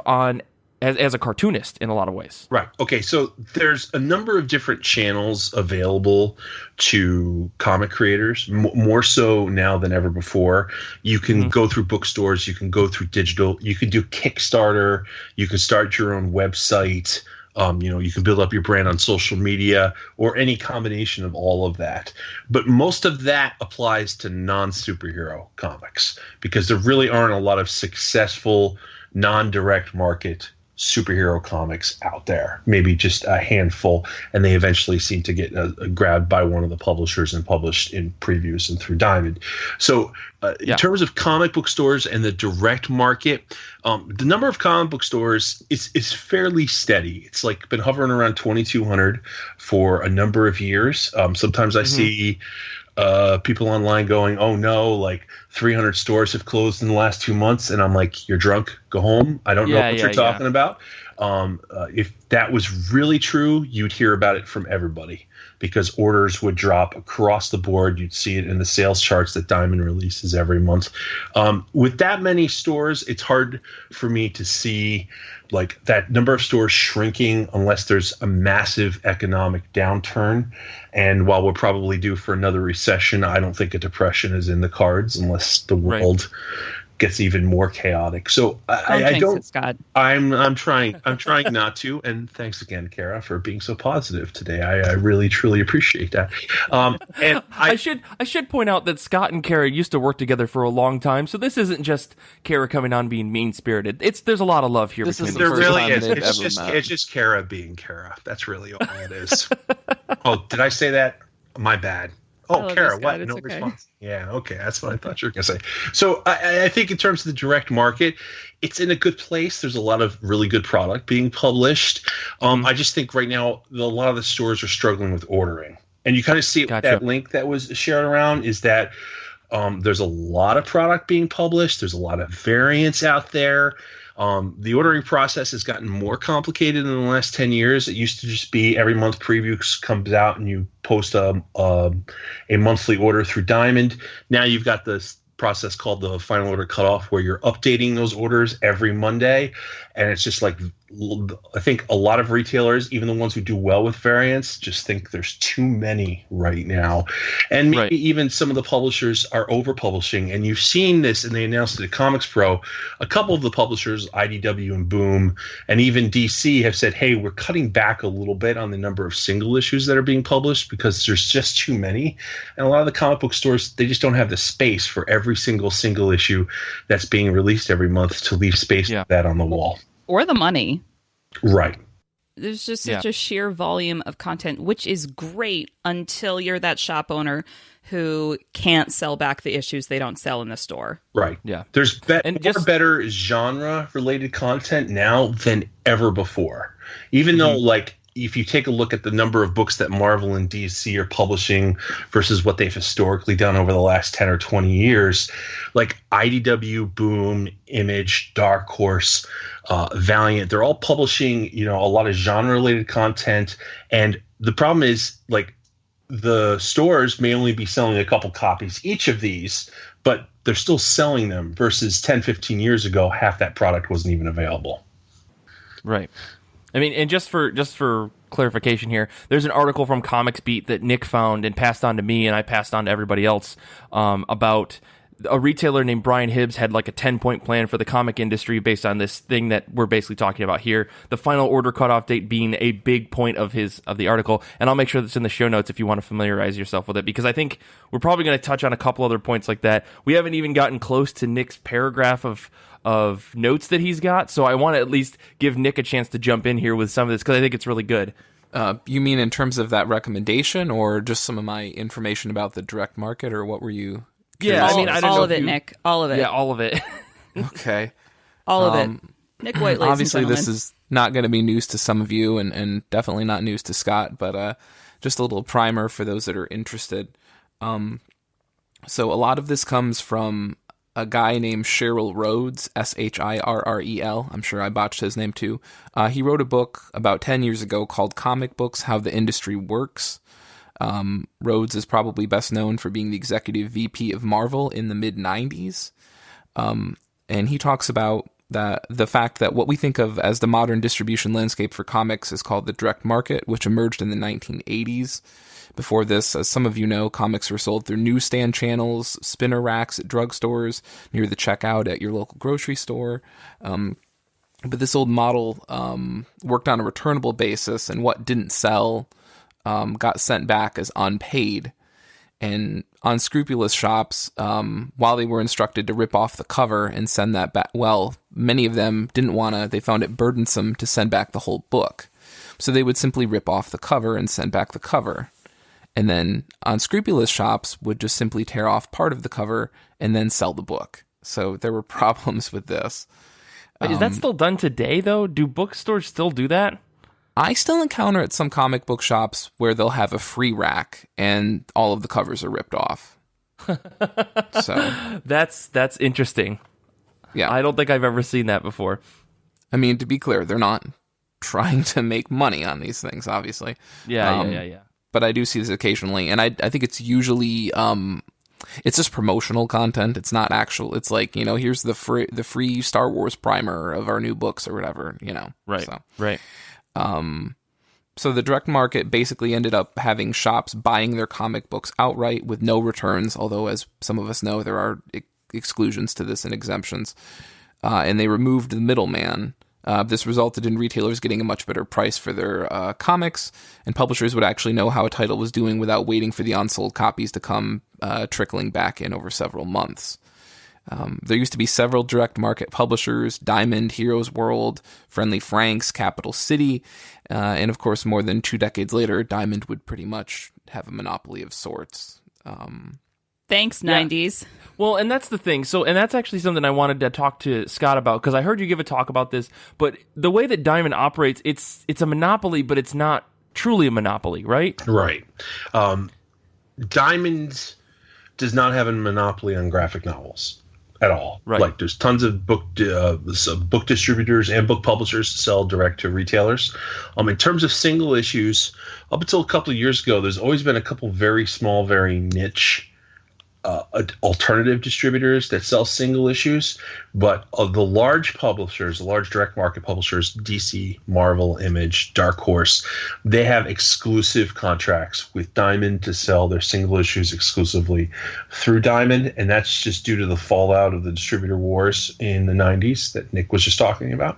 S1: as a cartoonist in a lot of ways.
S4: Right. Okay. So there's a number of different channels available to comic creators, more so now than ever before. You can go through bookstores. You can go through digital. You can do Kickstarter. You can start your own website. You can build up your brand on social media or any combination of all of that. But most of that applies to non-superhero comics because there really aren't a lot of successful non-direct market superhero comics out there, maybe just a handful, and they eventually seem to get grabbed by one of the publishers and published in previews and through Diamond. So in terms of comic book stores and the direct market, the number of comic book stores is fairly steady. It's been hovering around 2,200 for a number of years. Sometimes I see people online going, oh no, 300 stores have closed in the last 2 months. And I'm like, you're drunk, go home. I don't know what you're talking about. If that was really true, you'd hear about it from everybody because orders would drop across the board. You'd see it in the sales charts that Diamond releases every month. With that many stores, it's hard for me to see that number of stores shrinking unless there's a massive economic downturn. And while we're probably due for another recession, I don't think a depression is in the cards unless the world gets even more chaotic. So I don't. Scott. I'm trying not to. And thanks again, Kara, for being so positive today. I really truly appreciate that. And
S1: I should point out that Scott and Kara used to work together for a long time. So this isn't just Kara coming on being mean spirited. There's a lot of love here.
S4: There really is. It's just Kara being Kara. That's really all it is. Oh, did I say that? My bad. Oh, Kara, what? No response. Yeah, okay. That's what I thought you were going to say. So I think in terms of the direct market, it's in a good place. There's a lot of really good product being published. I just think right now a lot of the stores are struggling with ordering. And you kind of see it with that link that was shared around is that there's a lot of product being published. There's a lot of variants out there. The ordering process has gotten more complicated in the last 10 years. It used to just be every month previews comes out and you post a monthly order through Diamond. Now you've got this process called the final order cutoff where you're updating those orders every Monday. And it's just I think a lot of retailers, even the ones who do well with variants, just think there's too many right now. And maybe even some of the publishers are over-publishing. And you've seen this, and they announced it at Comics Pro. A couple of the publishers, IDW and Boom, and even DC have said, hey, we're cutting back a little bit on the number of single issues that are being published because there's just too many. And a lot of the comic book stores, they just don't have the space for every single issue that's being released every month to leave space for that on the wall.
S2: Or the money.
S4: Right.
S2: There's just such a sheer volume of content, which is great until you're that shop owner who can't sell back the issues they don't sell in the store.
S4: Right. Yeah. There's better genre-related content now than ever before. Even though, if you take a look at the number of books that Marvel and DC are publishing versus what they've historically done over the last 10 or 20 years, IDW, Boom, Image, Dark Horse, Valiant, they're all publishing, a lot of genre-related content. And the problem is, the stores may only be selling a couple copies each of these, but they're still selling them versus 10, 15 years ago, half that product wasn't even available.
S1: Right. I mean, and just for clarification here, there's an article from Comics Beat that Nick found and passed on to me, and I passed on to everybody else, about a retailer named Brian Hibbs had like a 10-point plan for the comic industry based on this thing that we're basically talking about here. The final order cutoff date being a big point of the article, and I'll make sure that's in the show notes if you want to familiarize yourself with it, because I think we're probably going to touch on a couple other points like that. We haven't even gotten close to Nick's paragraph of notes that he's got, so I want to at least give Nick a chance to jump in here with some of this because I think it's really good.
S3: You mean in terms of that recommendation, or just some of my information about the direct market, or what were you?
S1: Yeah, I mean, I don't know
S2: all of it, Nick. All of it.
S1: Yeah, all of it.
S3: Okay.
S2: All of it. Nick White, ladies
S3: obviously,
S2: and
S3: this is not going to be news to some of you, and definitely not news to Scott, but just a little primer for those that are interested. So a lot of this comes from a guy named Sherrill Rhodes, Shirrel. I'm sure I botched his name too. He wrote a book about 10 years ago called Comic Books, How the Industry Works. Rhodes is probably best known for being the executive VP of Marvel in the mid-90s. And he talks about the fact that what we think of as the modern distribution landscape for comics is called the direct market, which emerged in the 1980s. Before this, as some of you know, comics were sold through newsstand channels, spinner racks at drugstores, near the checkout at your local grocery store. But this old model worked on a returnable basis, and what didn't sell got sent back as unpaid. And unscrupulous shops, while they were instructed to rip off the cover and send that back, well, many of them didn't want to, they found it burdensome to send back the whole book. So they would simply rip off the cover and send back the cover. And then unscrupulous shops would just simply tear off part of the cover and then sell the book. So there were problems with this.
S1: Is that still done today, though? Do bookstores still do that?
S3: I still encounter at some comic book shops where they'll have a free rack and all of the covers are ripped off. So
S1: that's interesting.
S3: Yeah,
S1: I don't think I've ever seen that before.
S3: I mean, to be clear, they're not trying to make money on these things, obviously.
S1: Yeah.
S3: But I do see this occasionally, and I think it's usually it's just promotional content. It's not actual. It's like, here's the free Star Wars primer of our new books or whatever.
S1: Right.
S3: So.
S1: Right.
S3: So the direct market basically ended up having shops buying their comic books outright with no returns, although as some of us know, there are exclusions to this and exemptions. And they removed the middleman. This resulted in retailers getting a much better price for their comics, and publishers would actually know how a title was doing without waiting for the unsold copies to come trickling back in over several months. There used to be several direct market publishers: Diamond, Heroes World, Friendly Franks, Capital City, and of course, more than 2 decades later, Diamond would pretty much have a monopoly of sorts.
S2: Thanks, 90s.
S1: Well, and that's the thing. So, and that's actually something I wanted to talk to Scott about, because I heard you give a talk about this, but the way that Diamond operates, it's a monopoly, but it's not truly a monopoly, right?
S4: Right. Diamond does not have a monopoly on graphic novels at all.
S1: Right.
S4: Like, there's tons of book distributors and book publishers sell direct to retailers. In terms of single issues, up until a couple of years ago, there's always been a couple very small, very niche alternative distributors that sell single issues, but the large publishers, the large direct market publishers, DC, Marvel, Image, Dark Horse, they have exclusive contracts with Diamond to sell their single issues exclusively through Diamond, and that's just due to the fallout of the distributor wars in the 90s that Nick was just talking about.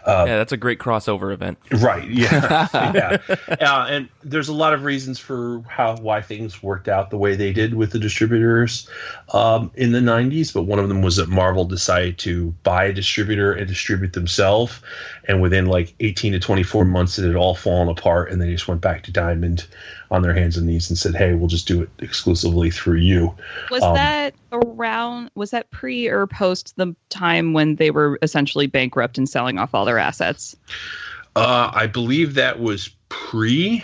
S1: Yeah, that's a great crossover event.
S4: Right, yeah. And there's a lot of reasons for why things worked out the way they did with the distributors in the 90s, but one of them was that Marvel decided to buy a distributor and distribute themselves, and within like 18 to 24 months it had all fallen apart, and they just went back to Diamond on their hands and knees and said, hey, we'll just do it exclusively through you.
S2: Was that pre or post the time when they were essentially bankrupt and selling off all their assets?
S4: I believe that was pre,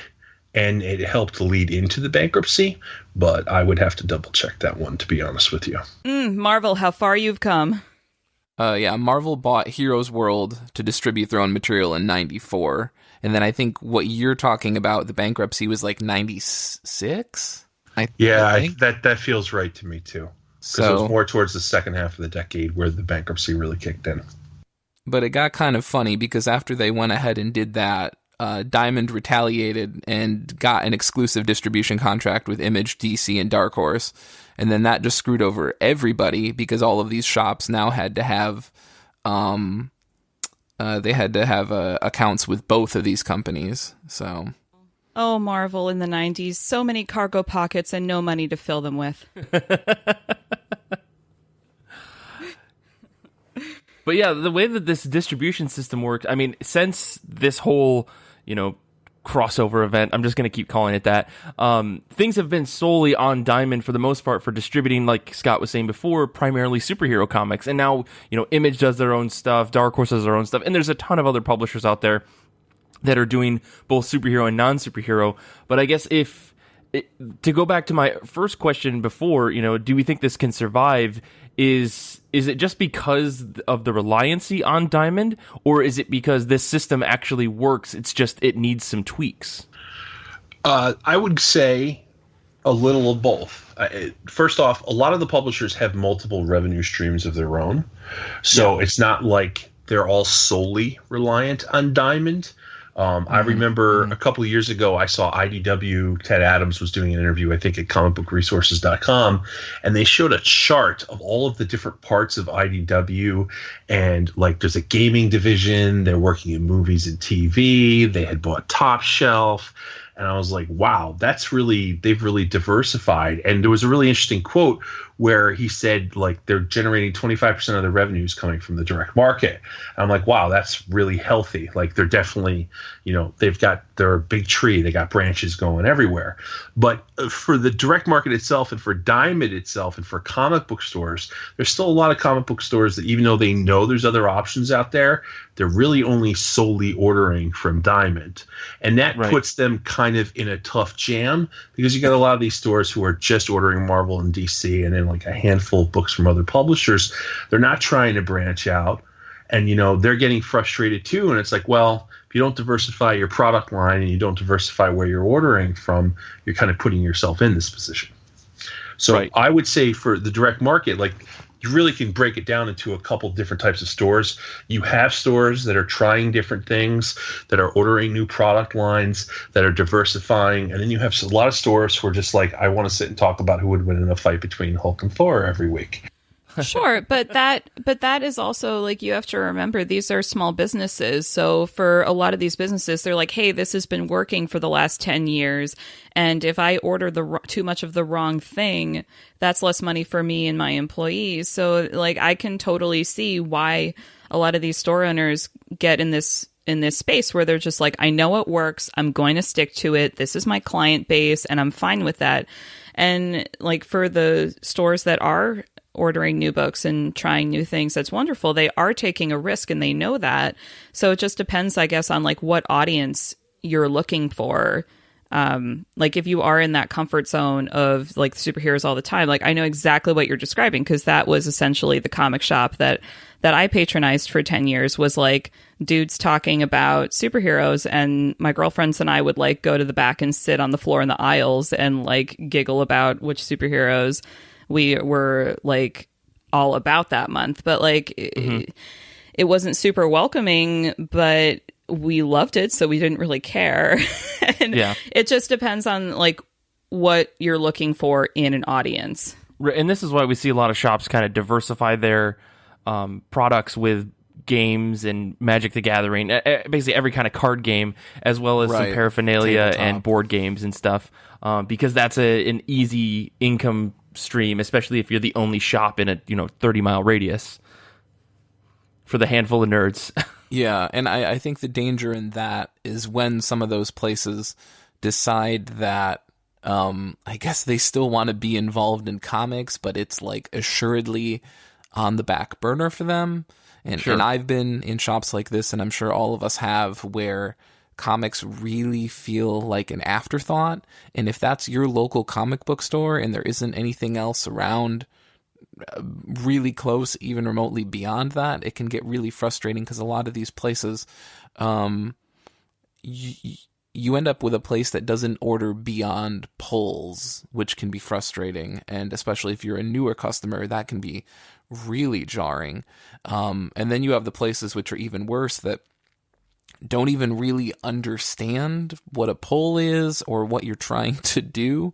S4: and it helped lead into the bankruptcy, but I would have to double check that one, to be honest with you.
S2: Marvel, how far you've come.
S3: Marvel bought Heroes World to distribute their own material in 94. And then I think what you're talking about, the bankruptcy, was like 96? I think.
S4: That feels right to me too. Because it was more towards the second half of the decade where the bankruptcy really kicked in.
S3: But it got kind of funny because after they went ahead and did that, Diamond retaliated and got an exclusive distribution contract with Image, DC, and Dark Horse. And then that just screwed over everybody because all of these shops now had to have accounts with both of these companies. So,
S2: oh, Marvel in the 90s, so many cargo pockets and no money to fill them with.
S1: But yeah, the way that this distribution system works, I mean, since this whole, crossover event, I'm just going to keep calling it that, things have been solely on Diamond for the most part for distributing, like Scott was saying before, primarily superhero comics. And now, Image does their own stuff, Dark Horse does their own stuff, and there's a ton of other publishers out there that are doing both superhero and non-superhero. But I guess to go back to my first question before, do we think this can survive? Is it just because of the reliancy on Diamond, or is it because this system actually works? It's just it needs some tweaks.
S4: I would say a little of both. First off, a lot of the publishers have multiple revenue streams of their own, so it's not like they're all solely reliant on Diamond. I remember a couple of years ago, I saw IDW, Ted Adams was doing an interview, I think at comicbookresources.com, and they showed a chart of all of the different parts of IDW, and like there's a gaming division, they're working in movies and TV, they had bought Top Shelf, and I was like, wow, they've really diversified. And there was a really interesting quote where he said, like, they're generating 25% of their revenues coming from the direct market. And I'm like, wow, that's really healthy. Like, they're definitely, they're a big tree. They got branches going everywhere. But for the direct market itself and for Diamond itself and for comic book stores, there's still a lot of comic book stores that even though they know there's other options out there, they're really only solely ordering from Diamond. And that puts them kind of in a tough jam because you got a lot of these stores who are just ordering Marvel and DC and then like a handful of books from other publishers. They're not trying to branch out. And, they're getting frustrated too. And it's like, well, if you don't diversify your product line and you don't diversify where you're ordering from, you're kind of putting yourself in this position. So I would say for the direct market, like, you really can break it down into a couple different types of stores. You have stores that are trying different things, that are ordering new product lines, that are diversifying. And then you have a lot of stores who are just like, I want to sit and talk about who would win in a fight between Hulk and Thor every week.
S2: Sure, but that is also, like, you have to remember these are small businesses. So for a lot of these businesses, they're like, hey, this has been working for the last 10 years. And if I order too much of the wrong thing, that's less money for me and my employees. So, like, I can totally see why a lot of these store owners get in this space where they're just like, I know it works. I'm going to stick to it. This is my client base and I'm fine with that. And, like, for the stores that are ordering new books and trying new things, that's wonderful. They are taking a risk and they know that. So it just depends, I guess, on like what audience you're looking for. Like if you are in that comfort zone of like superheroes all the time, like I know exactly what you're describing because that was essentially the comic shop that I patronized for 10 years was like dudes talking about superheroes, and my girlfriends and I would like go to the back and sit on the floor in the aisles and like giggle about which superheroes we were like all about that month. But like it wasn't super welcoming, but we loved it, so we didn't really care. And it just depends on like what you're looking for in an audience.
S1: And this is why we see a lot of shops kind of diversify their products with games and Magic the Gathering, basically every kind of card game, as well as some paraphernalia and board games and stuff, because that's an easy income stream, especially if you're the only shop in a 30-mile radius for the handful of nerds.
S3: Yeah, and I think the danger in that is when some of those places decide that I guess they still want to be involved in comics, but it's like assuredly on the back burner for them. And I've been in shops like this, and I'm sure all of us have, where comics really feel like an afterthought. And if that's your local comic book store and there isn't anything else around really close, even remotely beyond that, it can get really frustrating because a lot of these places, you end up with a place that doesn't order beyond pulls, which can be frustrating. And especially if you're a newer customer, that can be really jarring. And then you have the places which are even worse that don't even really understand what a pull is or what you're trying to do.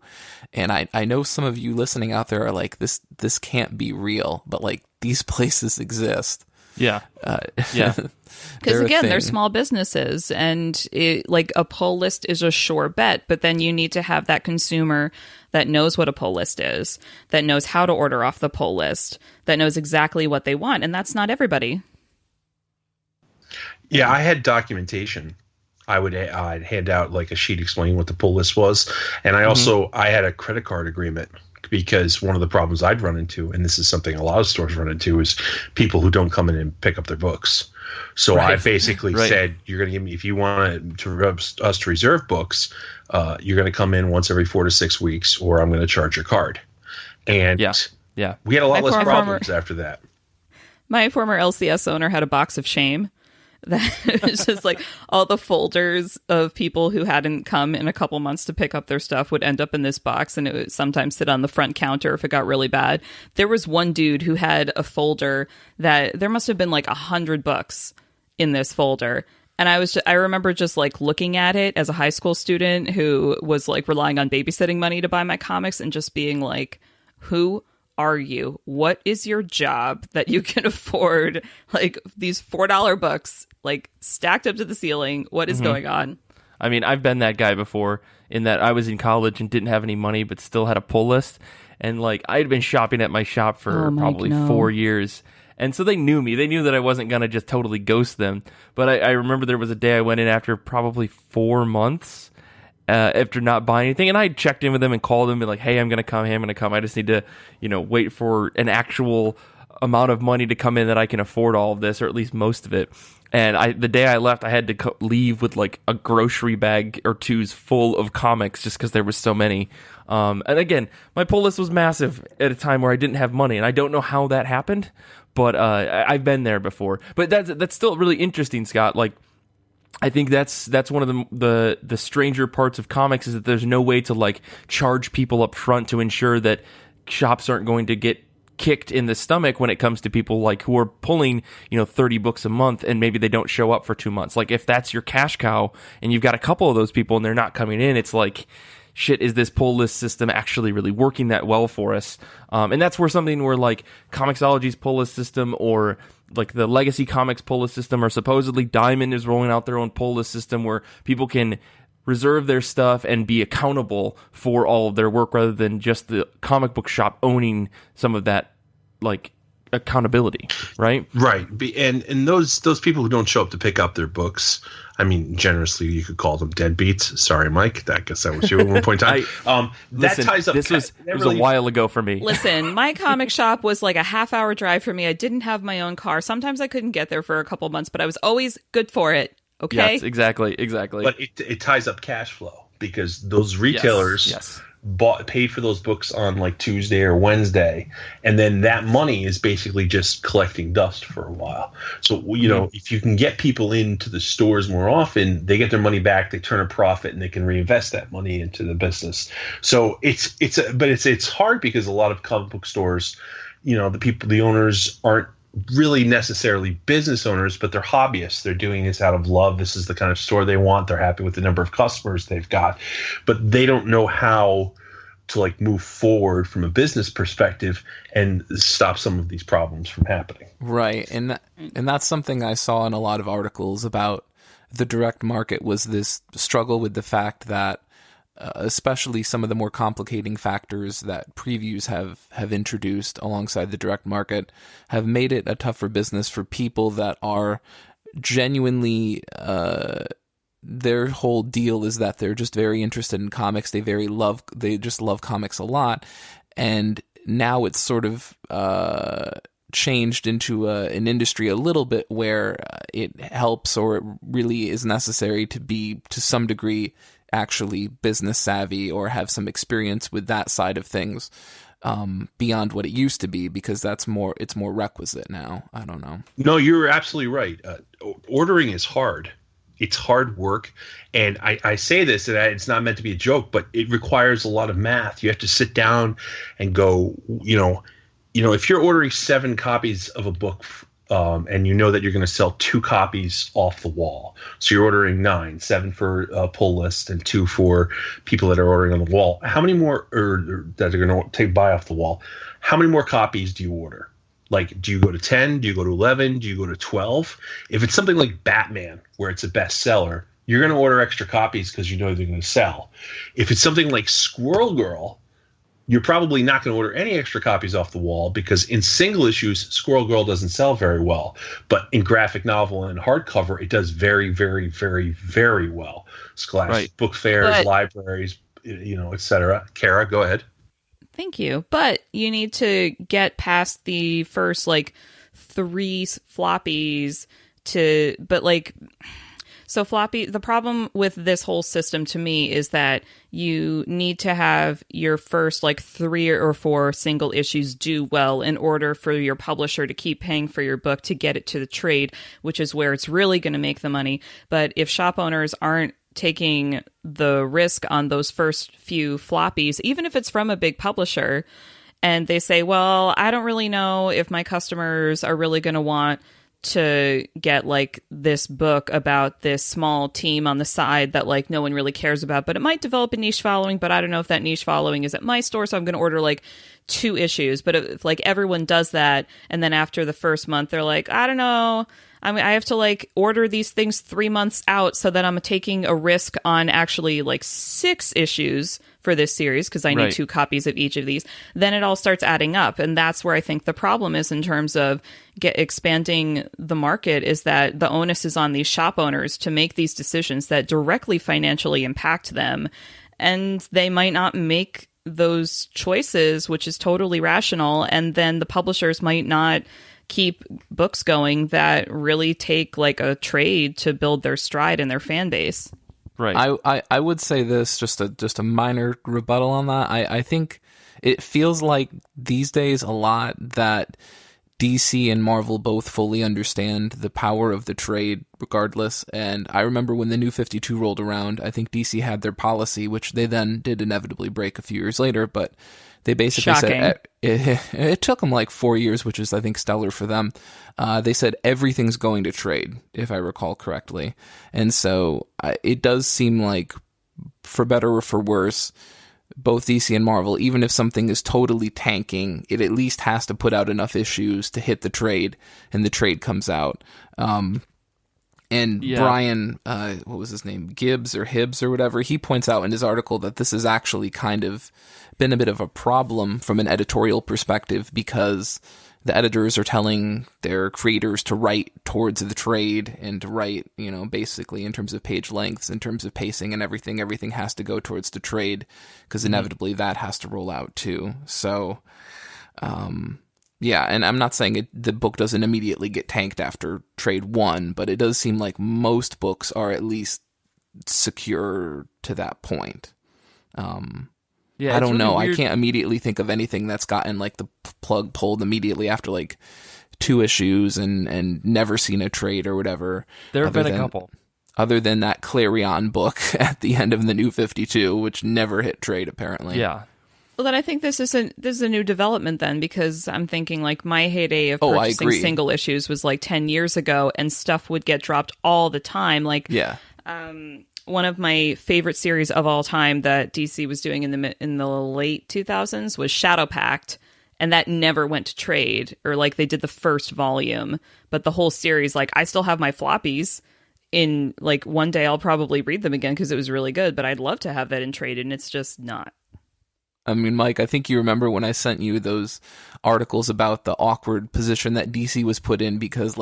S3: And I know some of you listening out there are like, this can't be real, but like these places exist.
S1: Yeah. Yeah.
S2: Because again, they're small businesses, and like a pull list is a sure bet, but then you need to have that consumer that knows what a pull list is, that knows how to order off the pull list, that knows exactly what they want. And that's not everybody.
S4: Yeah, I had documentation. I'd hand out like a sheet explaining what the pull list was. And I also, I had a credit card agreement, because one of the problems I'd run into, and this is something a lot of stores run into, is people who don't come in and pick up their books. So I basically said, you're going to give me, if you want us to reserve books, you're going to come in once every 4 to 6 weeks, or I'm going to charge your card. And we had a lot less problems after that.
S2: My former LCS owner had a box of shame. That was just like all the folders of people who hadn't come in a couple months to pick up their stuff would end up in this box, and it would sometimes sit on the front counter if it got really bad. There was one dude who had a folder that there must have been like 100 books in this folder. And I remember just like looking at it as a high school student who was like relying on babysitting money to buy my comics and just being like, who are you? What is your job that you can afford like these $4 books like stacked up to the ceiling? What is going on?
S1: I mean, I've been that guy before, in that I was in college and didn't have any money but still had a pull list, and like I had been shopping at my shop for probably 4 years, and so they knew me. They knew that I wasn't gonna just totally ghost them. But I remember there was a day I went in after probably 4 months after not buying anything, and I checked in with them and called them and be like, hey, I'm gonna come. I just need to wait for an actual amount of money to come in that I can afford all of this, or at least most of it. And the day I left, I had to leave with like a grocery bag or two's full of comics, just because there was so many. And again, my pull list was massive at a time where I didn't have money, and I don't know how that happened, but I've been there before. But that's still really interesting, Scott. Like, I think that's one of the stranger parts of comics, is that there's no way to like charge people up front to ensure that shops aren't going to get kicked in the stomach when it comes to people like who are pulling 30 books a month, and maybe they don't show up for 2 months. Like, if that's your cash cow and you've got a couple of those people and they're not coming in, it's like, shit, is this pull list system actually really working that well for us? And that's where something where like Comixology's pull list system, or like the Legacy Comics pull list system, or supposedly Diamond is rolling out their own pull list system where people can reserve their stuff and be accountable for all of their work, rather than just the comic book shop owning some of that like accountability, right?
S4: Right. And those people who don't show up to pick up their books, I mean, generously you could call them deadbeats. Sorry, Mike. I guess that was you at one point in time. That ties up.
S1: This was a while ago for me.
S2: Listen, my comic shop was like a half-hour drive for me. I didn't have my own car. Sometimes I couldn't get there for a couple months, but I was always good for it. Okay.
S1: Yes, exactly.
S4: But it ties up cash flow, because those retailers paid for those books on like Tuesday or Wednesday, and then that money is basically just collecting dust for a while. So if you can get people into the stores more often, they get their money back, they turn a profit, and they can reinvest that money into the business. So it's hard, because a lot of comic book stores, the owners aren't really necessarily business owners, but they're hobbyists. They're doing this out of love. This is the kind of store they want. They're happy with the number of customers they've got, but they don't know how to like move forward from a business perspective and stop some of these problems from happening.
S3: Right. And that's something I saw in a lot of articles about the direct market, was this struggle with the fact that especially some of the more complicating factors that previews have introduced alongside the direct market have made it a tougher business for people that are genuinely their whole deal is that they're just very interested in comics. They just love comics a lot. And now it's sort of changed into an industry a little bit where it helps, or it really is necessary to be to some degree actually business savvy or have some experience with that side of things beyond what it used to be, because it's more requisite now. I don't know.
S4: No, you're absolutely right. Ordering is hard. It's hard work. And I say this, and it's not meant to be a joke, but it requires a lot of math. You have to sit down and go, if you're ordering 7 copies of a book, and you know that you're going to sell 2 copies off the wall. So you're ordering 9, 7 for a pull list and 2 for people that are ordering on the wall. How many more that are going to buy off the wall? How many more copies do you order? Like, do you go to 10? Do you go to 11? Do you go to 12? If it's something like Batman, where it's a bestseller, you're going to order extra copies because you know they're going to sell. If it's something like Squirrel Girl, you're probably not going to order any extra copies off the wall because in single issues, Squirrel Girl doesn't sell very well. But in graphic novel and hardcover, it does very, very, very, very well. Scholastic book fairs, libraries, etc. Kara, go ahead.
S2: Thank you. But you need to get past the first 3 floppies So the problem with this whole system to me is that you need to have your first 3 or 4 single issues do well in order for your publisher to keep paying for your book to get it to the trade, which is where it's really going to make the money. But if shop owners aren't taking the risk on those first few floppies, even if it's from a big publisher, and they say, well, I don't really know if my customers are really going to want to get this book about this small team on the side that no one really cares about, but it might develop a niche following, but I don't know if that niche following is at my store, so I'm going to order 2 issues. But if everyone does that, and then after the first month they're I don't know, I have to order these things 3 months out, so that I'm taking a risk on actually 6 issues for this series because I need 2 copies of each of these. Then it all starts adding up, and that's where I think the problem is in terms of expanding the market, is that the onus is on these shop owners to make these decisions that directly financially impact them, and they might not make those choices, which is totally rational, and then the publishers might not keep books going that really take a trade to build their stride and their fan base.
S3: Right. I would say this, just a minor rebuttal on that. I think it feels like these days a lot that DC and Marvel both fully understand the power of the trade regardless. And I remember when the New 52 rolled around, I think DC had their policy, which they then did inevitably break a few years later, but they basically said it took them 4 years, which is, I think, stellar for them. They said everything's going to trade, if I recall correctly. And so it does seem like, for better or for worse, both DC and Marvel, even if something is totally tanking, it at least has to put out enough issues to hit the trade, and the trade comes out. Brian, what was his name? Gibbs or Hibbs or whatever, he points out in his article that this has actually kind of been a bit of a problem from an editorial perspective, because the editors are telling their creators to write towards the trade and to write, basically in terms of page lengths, in terms of pacing and everything has to go towards the trade, because inevitably that has to roll out too. So, yeah, and I'm not saying the book doesn't immediately get tanked after trade 1, but it does seem like most books are at least secure to that point. I don't know. Weird. I can't immediately think of anything that's gotten the plug pulled immediately after 2 issues and never seen a trade or whatever.
S1: There have been a couple.
S3: Other than that Clarion book at the end of the New 52, which never hit trade apparently.
S1: Yeah.
S2: Well, then I think this is a new development then, because I'm thinking my heyday of purchasing single issues was 10 years ago, and stuff would get dropped all the time. One of my favorite series of all time that DC was doing in the late 2000s was Shadow Pact, and that never went to trade, or they did the first volume, but the whole series, I still have my floppies. In one day I'll probably read them again because it was really good, but I'd love to have that in trade, and it's just not.
S3: I mean, Mike, I think you remember when I sent you those articles about the awkward position that DC was put in because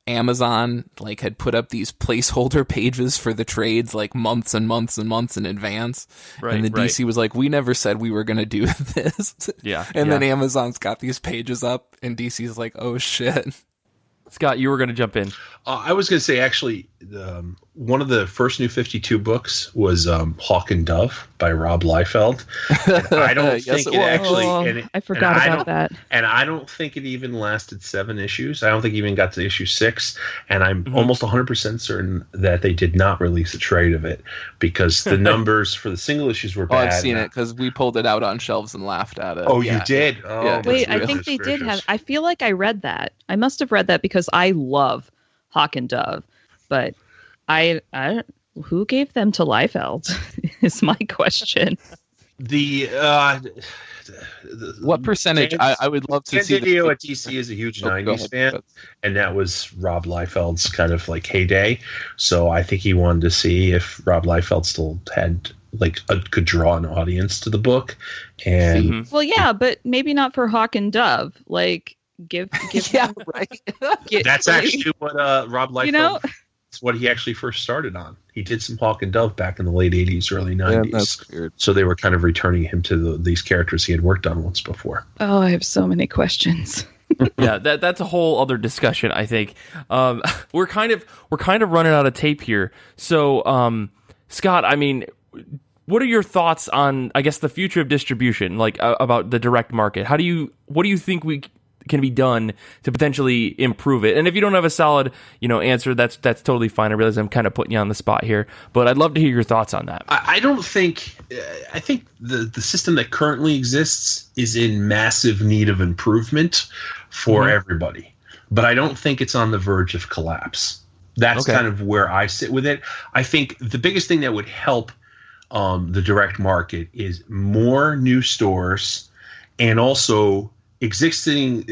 S3: Amazon had put up these placeholder pages for the trades months and months and months in advance. Right, and the DC was we never said we were going to do this.
S1: Yeah.
S3: Then Amazon's got these pages up and DC's oh shit.
S1: Scott, you were going to jump in.
S4: I was going to say, actually, one of the first New 52 books was Hawk and Dove by Rob Liefeld. And I don't
S3: Yes,
S4: think
S3: it
S4: it
S3: was.
S4: actually.
S2: I forgot about that.
S4: And I don't think it even lasted 7 issues. I don't think it even got to issue 6. And I'm almost 100% certain that they did not release a trade of it because the numbers for the single issues were bad.
S3: I've seen it because we pulled it out on shelves and laughed at it.
S4: Oh,
S3: Yeah.
S4: you did? Oh,
S3: Yeah.
S2: Wait, I
S4: goodness
S2: think they did
S4: gracious.
S2: have. I feel like I read that. I must have read that because I love Hawk and Dove, but I who gave them to Liefeld is my question.
S3: What percentage? I would love to
S4: Dan
S3: see.
S4: Didio at DC is a huge 90s fan, and that was Rob Liefeld's kind of like heyday. So I think he wanted to see if Rob Liefeld still had could draw an audience to the book. And
S2: Well, yeah, but maybe not for Hawk and Dove. Like, give
S3: Yeah, right.
S4: that's actually what Rob Liefeld.
S2: You know,
S4: it's what he actually first started on. He did some Hawk and Dove back in the late 80s, early 90s.
S3: Yeah, that's weird.
S4: So they were kind of returning him to these characters he had worked on once before.
S2: oh, I have so many questions.
S1: Yeah, that's a whole other discussion, I think. We're kind of running out of tape here. So, Scott, I mean, what are your thoughts on, I guess, the future of distribution, like about the direct market? What do you think can be done to potentially improve it? And if you don't have a solid, answer, that's totally fine. I realize I'm kind of putting you on the spot here, but I'd love to hear your thoughts on that.
S4: I don't think. I think the system that currently exists is in massive need of improvement for everybody, but I don't think it's on the verge of collapse. That's kind of where I sit with it. I think the biggest thing that would help the direct market is more new stores, and also existing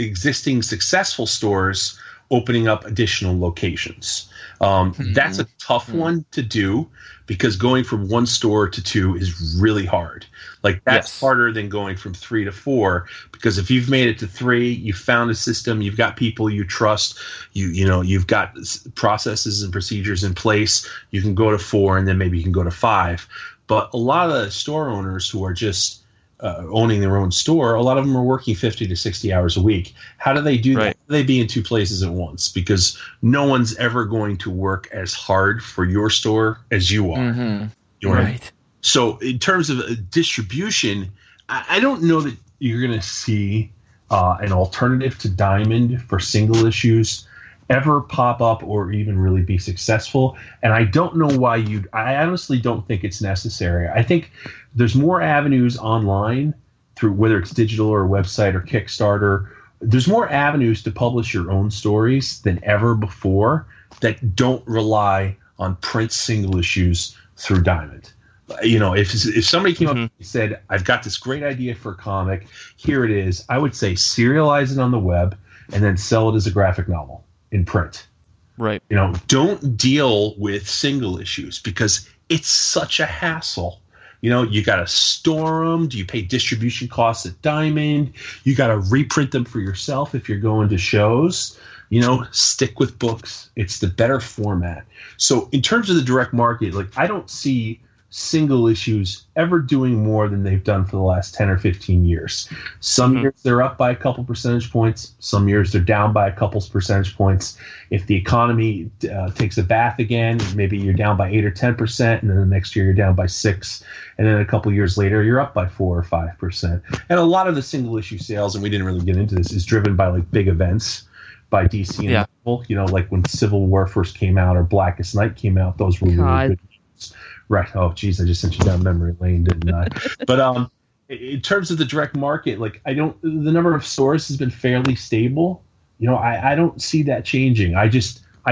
S4: successful stores opening up additional locations. That's a tough one to do because going from 1 store to 2 is really hard. Like that's harder than going from 3 to 4, because if you've made it to 3, you've found a system, you've got people you trust, you've got processes and procedures in place, you can go to 4 and then maybe you can go to 5. But a lot of the store owners who are just owning their own store, a lot of them are working 50 to 60 hours a week. How do they do that? How do they be in 2 places at once? Because no one's ever going to work as hard for your store as you are. Right. So in terms of distribution, I don't know that you're going to see an alternative to Diamond for single issues ever pop up or even really be successful. And I don't know why I honestly don't think it's necessary. I think there's more avenues online through whether it's digital or website or Kickstarter. There's more avenues to publish your own stories than ever before that don't rely on print single issues through Diamond. If somebody came up and said, I've got this great idea for a comic, here it is, I would say serialize it on the web and then sell it as a graphic novel in print.
S1: Right.
S4: Don't deal with single issues because it's such a hassle. You got to store them. Do you pay distribution costs at Diamond? You got to reprint them for yourself if you're going to shows. Stick with books. It's the better format. So in terms of the direct market, I don't see single issues ever doing more than they've done for the last 10 or 15 years. Some years they're up by a couple percentage points. Some years they're down by a couple percentage points. If the economy takes a bath again, maybe you're down by 8 or 10%, and then the next year you're down by 6%, and then a couple years later you're up by 4 or 5%. And a lot of the single issue sales, and we didn't really get into this, is driven by big events by DC and Marvel. Like when Civil War first came out or Blackest Night came out, those were really good. Right. Oh, geez, I just sent you down memory lane, didn't I? But in terms of the direct market, the number of stores has been fairly stable. I don't see that changing. I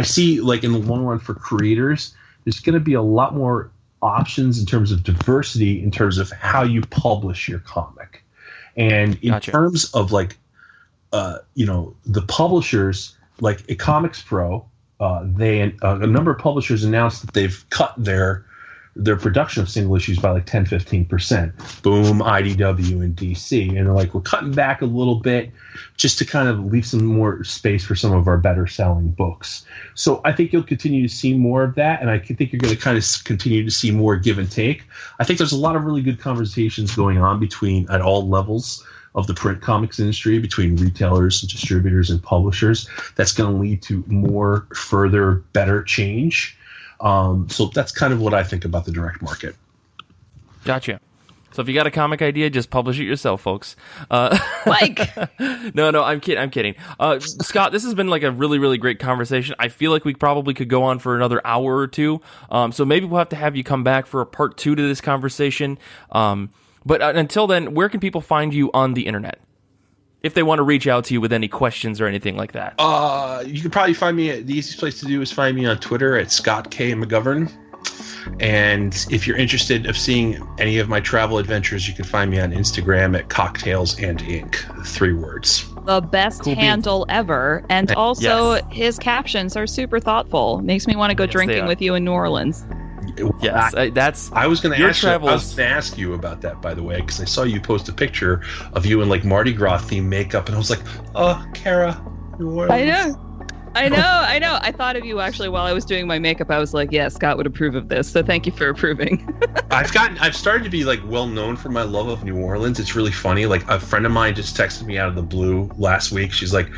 S4: see in the long run for creators, there's going to be a lot more options in terms of diversity, in terms of how you publish your comic. And in terms of the publishers, like Comics Pro, a number of publishers announced that they've cut their production of single issues by 10-15%. Boom, IDW and DC. And they're we're cutting back a little bit just to kind of leave some more space for some of our better selling books. So I think you'll continue to see more of that. And I think you're going to kind of continue to see more give and take. I think there's a lot of really good conversations going on at all levels of the print comics industry, between retailers and distributors and publishers. That's going to lead to more, further, better change. So that's kind of what I think about the direct market.
S1: Gotcha. So if you got a comic idea, just publish it yourself, folks.
S2: Mike!
S1: No, I'm kidding. Scott, this has been like a really, really great conversation. I feel like we probably could go on for another hour or two. So maybe we'll have to have you come back for a part 2 to this conversation. But until then, where can people find you on the internet? If they want to reach out to you with any questions or anything like that.
S4: You can probably find me, the easiest place to do is find me on Twitter at Scott K. McGovern. And if you're interested of seeing any of my travel adventures, you can find me on Instagram at Cocktails and Ink, 3 words.
S2: The best handle ever. And also, his captions are super thoughtful. Makes me want to go drinking with you in New Orleans.
S1: Yes,
S4: I was going to ask you about that, by the way, because I saw you post a picture of you in like Mardi Gras themed makeup, and I was like, oh, Kara, New Orleans.
S2: I know. I thought of you actually while I was doing my makeup. I was like, yeah, Scott would approve of this. So thank you for approving.
S4: I've started to be like well known for my love of New Orleans. It's really funny. Like a friend of mine just texted me out of the blue last week. She's like,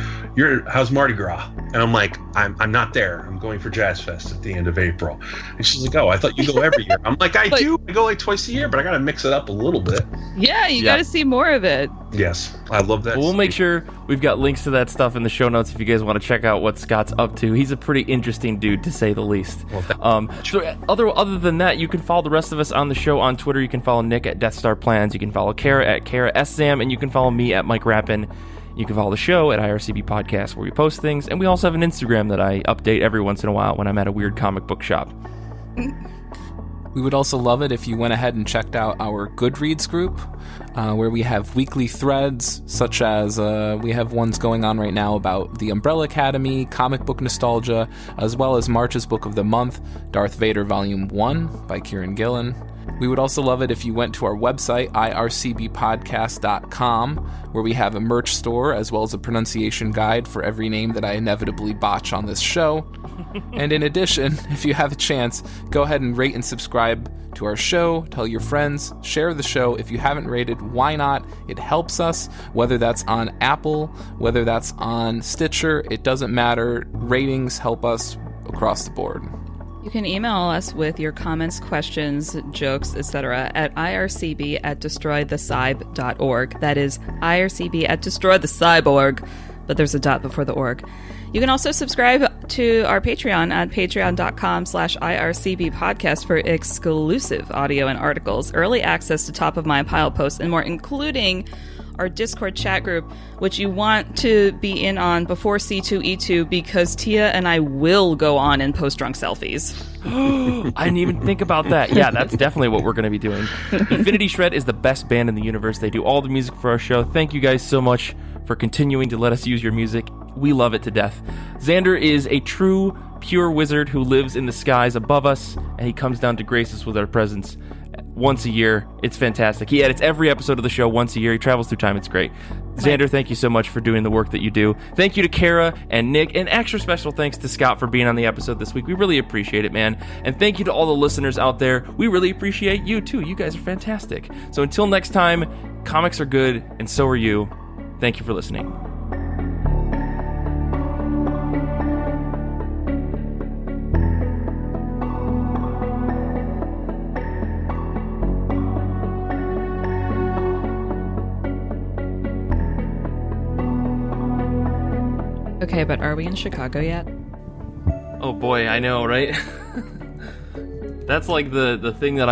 S4: how's Mardi Gras? And I'm like, I'm not there. I'm going for Jazz Fest at the end of April. And she's like, oh, I thought you go every year. I'm like, I do. I go like twice a year, but I got to mix it up a little bit.
S2: Yeah, you got to see more of it.
S4: Yes, I love that.
S1: We'll make sure we've got links to that stuff in the show notes if you guys want to check out what Scott's up to. He's a pretty interesting dude, to say the least. So other than that, you can follow the rest of us on the show on Twitter. You can follow Nick at Death Star Plans. You can follow Kara at Kara SZam, and you can follow me at Mike Rappin. You can follow the show at IRCB Podcast, where we post things, and we also have an Instagram that I update every once in a while when I'm at a weird comic book shop.
S3: We would also love it if you went ahead and checked out our Goodreads group, where we have weekly threads, such as we have ones going on right now about the Umbrella Academy, comic book nostalgia, as well as March's Book of the Month, Darth Vader Volume 1 by Kieran Gillen. We would also love it if you went to our website, ircbpodcast.com, where we have a merch store as well as a pronunciation guide for every name that I inevitably botch on this show. And in addition, if you have a chance, go ahead and rate and subscribe to our show, tell your friends, share the show. If you haven't rated, why not? It helps us, whether that's on Apple, whether that's on Stitcher, it doesn't matter. Ratings help us across the board.
S2: You can email us with your comments, questions, jokes, etc. at ircb@destroythecyb.org. That is ircb@destroythecyborg, but there's a dot before the org. You can also subscribe to our Patreon at patreon.com/IRCB podcast for exclusive audio and articles, early access to top of my pile posts, and more, including our Discord chat group, which you want to be in on before C2E2, because Tia and I will go on and post drunk selfies.
S1: I didn't even think about that. Yeah, that's definitely what we're going to be doing. Infinity Shred is the best band in the universe. They do all the music for our show. Thank you guys so much for continuing to let us use your music. We love it to death. Xander is a true, pure wizard who lives in the skies above us, and he comes down to grace us with our presence once a year. It's fantastic. He edits every episode of the show once a year. He travels through time. It's great. Xander, thank you so much for doing the work that you do. Thank you to Kara and Nick, and extra special thanks to Scott for being on the episode this week. We really appreciate it, man. And thank you to all the listeners out there. We really appreciate you, too. You guys are fantastic. So until next time, comics are good, and so are you. Thank you for listening.
S2: Okay, but are we in Chicago yet?
S1: Oh boy, I know, right? That's like the thing that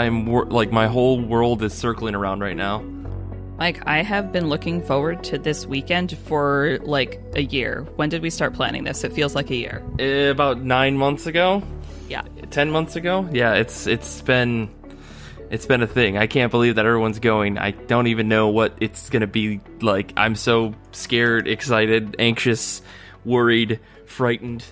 S1: like my whole world is circling around right now.
S2: Like, I have been looking forward to this weekend for like a year. When did we start planning this? It feels like a year.
S1: About 9 months ago?
S2: Yeah.
S1: 10 months ago? Yeah, it's been a thing. I can't believe that everyone's going. I don't even know what it's going to be like. I'm so scared, excited, anxious, worried, frightened.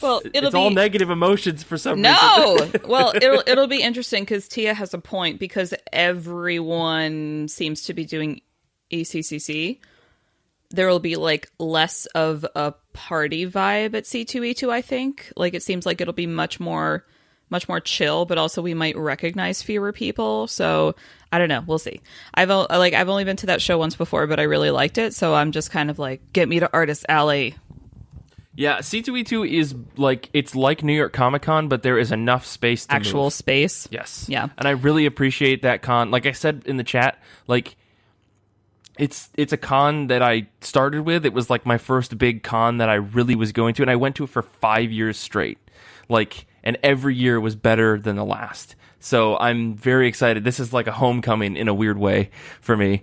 S2: Well,
S1: it's all negative emotions for some reason.
S2: No! Well, it'll be interesting because Tia has a point, because everyone seems to be doing ECCC. There will be like less of a party vibe at C2E2, I think. Like, it seems like it'll be much more chill, but also we might recognize fewer people. So I don't know. We'll see. I've only been to that show once before, but I really liked it. So I'm just kind of like, get me to Artist Alley.
S1: Yeah, C2E2 is like, it's like New York Comic Con, but there is enough space to
S2: Actual
S1: move.
S2: space.
S1: Yes.
S2: Yeah.
S1: And I really appreciate that con. Like I said in the chat, like, it's a con that I started with. It was like my first big con that I really was going to, and I went to it for 5 years straight. Like, and every year was better than the last. So I'm very excited. This is like a homecoming in a weird way for me,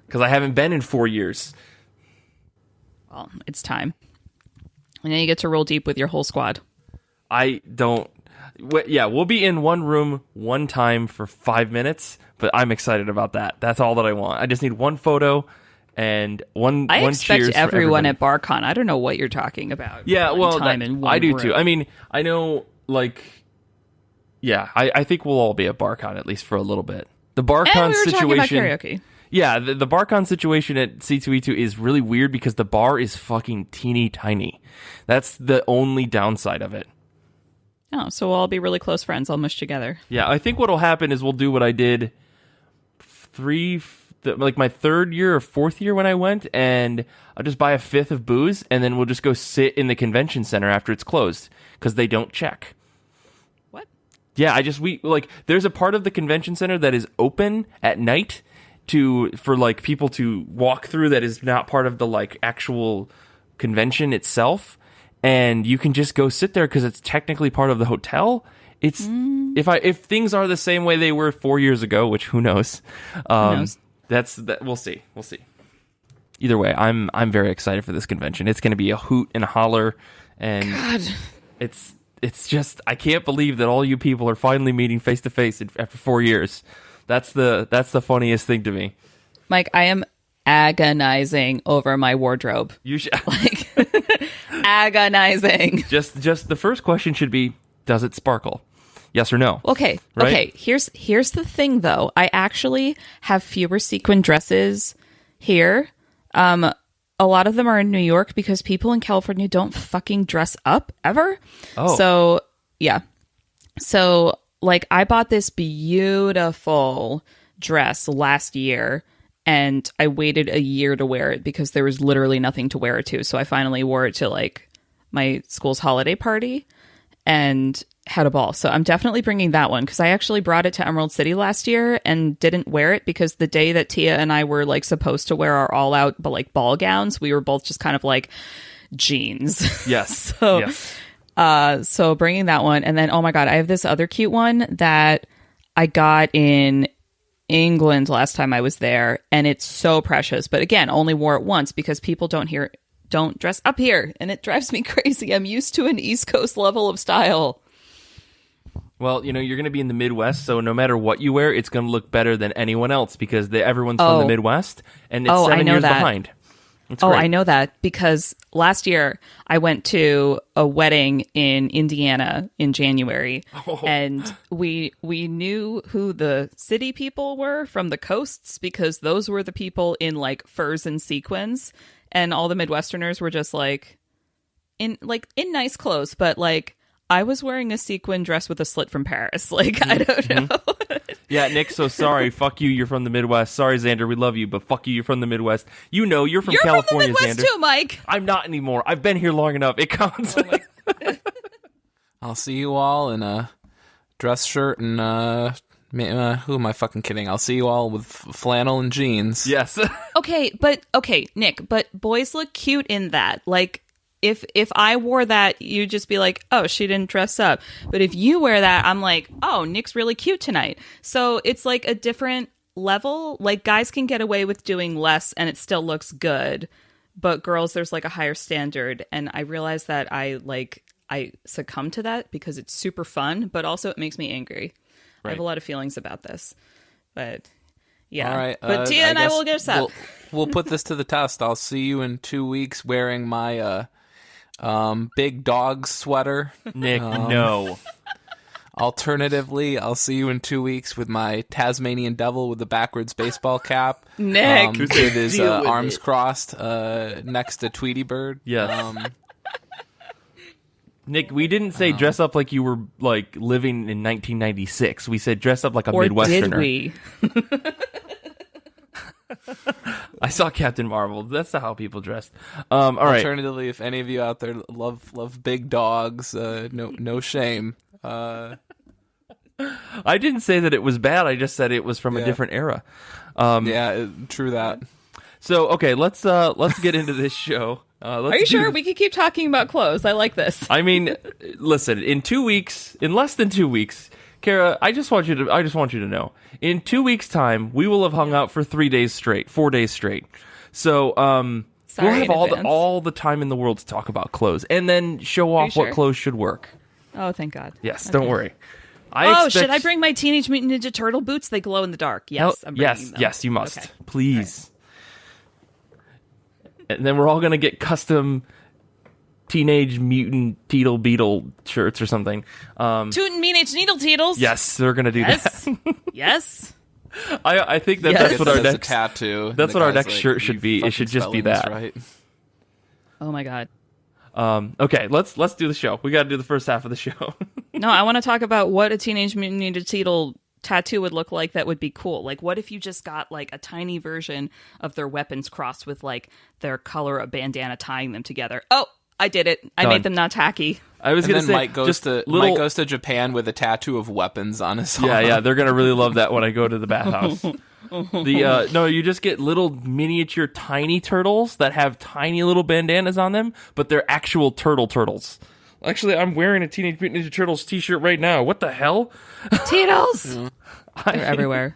S1: because I haven't been in 4 years.
S2: Well, it's time. And then you get to roll deep with your whole squad.
S1: We'll be in one room one time for 5 minutes, but I'm excited about that. That's all that I want. I just need one photo and one
S2: I
S1: one
S2: expect
S1: cheers
S2: everyone
S1: for
S2: at BarCon. I don't know what you're talking about.
S1: Yeah, well,
S2: time in one
S1: I do
S2: room.
S1: too. I mean, I know, like, yeah, I think we'll all be at BarCon at least for a little bit. The BarCon
S2: and we were
S1: situation.
S2: talking about karaoke.
S1: Yeah, the BarCon situation at C2E2 is really weird because the bar is fucking teeny tiny. That's the only downside of it.
S2: Oh, so we'll all be really close friends. I'll mush together.
S1: Yeah, I think what'll happen is we'll do what I did my third year or fourth year when I went, and I'll just buy a fifth of booze, and then we'll just go sit in the convention center after it's closed because they don't check.
S2: What?
S1: Yeah, there's a part of the convention center that is open at night for like people to walk through that is not part of the like actual convention itself, and you can just go sit there because it's technically part of the hotel. It's if things are the same way they were 4 years ago, which who knows? We'll see. Either way, I'm very excited for this convention. It's going to be a hoot and a holler, and
S2: God.
S1: it's just, I can't believe that all you people are finally meeting face to face after 4 years. That's the funniest thing to me.
S2: Mike, I am agonizing over my wardrobe.
S1: You should
S2: agonizing.
S1: Just the first question should be, does it sparkle? Yes or no?
S2: Okay.
S1: Right?
S2: Okay. Here's the thing though. I actually have fewer sequin dresses here. A lot of them are in New York because people in California don't fucking dress up ever.
S1: Oh.
S2: So, yeah. So, like, I bought this beautiful dress last year, and I waited a year to wear it because there was literally nothing to wear it to. So I finally wore it to, like, my school's holiday party and had a ball. So I'm definitely bringing that one because I actually brought it to Emerald City last year and didn't wear it because the day that Tia and I were, like, supposed to wear our all-out, like, ball gowns, we were both just kind of, like, jeans.
S1: Yes.
S2: So...
S1: Yes.
S2: So bringing that one, and then, oh my God, I have this other cute one that I got in England last time I was there, and it's so precious. But again, only wore it once because people don't dress up here, and it drives me crazy. I'm used to an East Coast level of style.
S1: Well, you're going to be in the Midwest, so no matter what you wear, it's going to look better than anyone else because everyone's from the Midwest, and it's 7 years behind. It's great.
S2: I know that because last year I went to a wedding in Indiana in January, and we knew who the city people were from the coasts because those were the people in like furs and sequins, and all the Midwesterners were just like in nice clothes, but like I was wearing a sequin dress with a slit from Paris. Like, I don't know.
S1: Yeah, Nick, so sorry. Fuck you, you're from the Midwest. Sorry, Xander, we love you, but fuck you, you're from the Midwest. You're from California,
S2: from the Midwest
S1: Xander.
S2: too, Mike.
S1: I'm not anymore. I've been here long enough. It counts.
S3: I'll see you all in a dress shirt and who am I fucking kidding? I'll see you all with flannel and jeans.
S1: Yes.
S2: Okay, Nick, but boys look cute in that. Like, if I wore that, you'd just be like, oh, she didn't dress up. But if you wear that, I'm like, oh, Nick's really cute tonight. So it's like a different level. Like, guys can get away with doing less and it still looks good. But girls, there's like a higher standard. And I realize that I succumb to that because it's super fun, but also it makes me angry. Right. I have a lot of feelings about this. But yeah.
S3: All right.
S2: But Tia and I will get us up.
S3: We'll put this to the test. I'll see you in 2 weeks wearing my big dog sweater.
S1: Nick, no.
S3: Alternatively, I'll see you in 2 weeks with my Tasmanian devil with the backwards baseball cap.
S2: Nick.
S3: With his arms crossed next to Tweety Bird.
S1: Yes. Nick, we didn't say dress up like you were like living in 1996. We said dress up like a Midwesterner.
S2: Did we?
S1: I saw Captain Marvel. That's not how people dressed. All right.
S3: Alternatively, if any of you out there love big dogs, no shame.
S1: I didn't say that it was bad. I just said it was from a different era.
S3: True that.
S1: So okay, let's get into this show.
S2: Are you sure? We could keep talking about clothes. I like this.
S1: I mean, listen. In less than 2 weeks, Kara, I just want you to know. In 2 weeks' time, we will have hung out for 4 days straight. So, we'll have all the time in the world to talk about clothes, and then show off what clothes should work.
S2: Oh, thank God.
S1: Yes,
S2: Okay.
S1: Don't worry.
S2: Should I bring my Teenage Mutant Ninja Turtle boots? They glow in the dark. Yes, I'm bringing them.
S1: Yes, you must.
S2: Okay.
S1: Please. And then we're all going to get custom Teenage Mutant Teetle Beetle shirts or something.
S2: Tootin' Teenage Needle Teetles.
S1: Yes, they're going to do that.
S2: Yes.
S1: I think that's what our next
S3: tattoo.
S1: That's what our next shirt should be. It should just be that.
S3: Right.
S2: Oh my God.
S1: Okay, let's do the show. We got to do the first half of the show.
S2: No, I want to talk about what a Teenage Mutant Ninja Teetle tattoo would look like that would be cool. Like, what if you just got like a tiny version of their weapons crossed with like their color of bandana tying them together? Oh, I did it. I made them not tacky.
S1: I was going to say,
S3: Mike goes to Japan with a tattoo of weapons on his arm.
S1: Yeah, they're going to really love that when I go to the bathhouse. No, you just get little miniature tiny turtles that have tiny little bandanas on them, but they're actual turtles. Actually, I'm wearing a Teenage Mutant Ninja Turtles t-shirt right now. What the hell?
S2: Teetles! They're everywhere.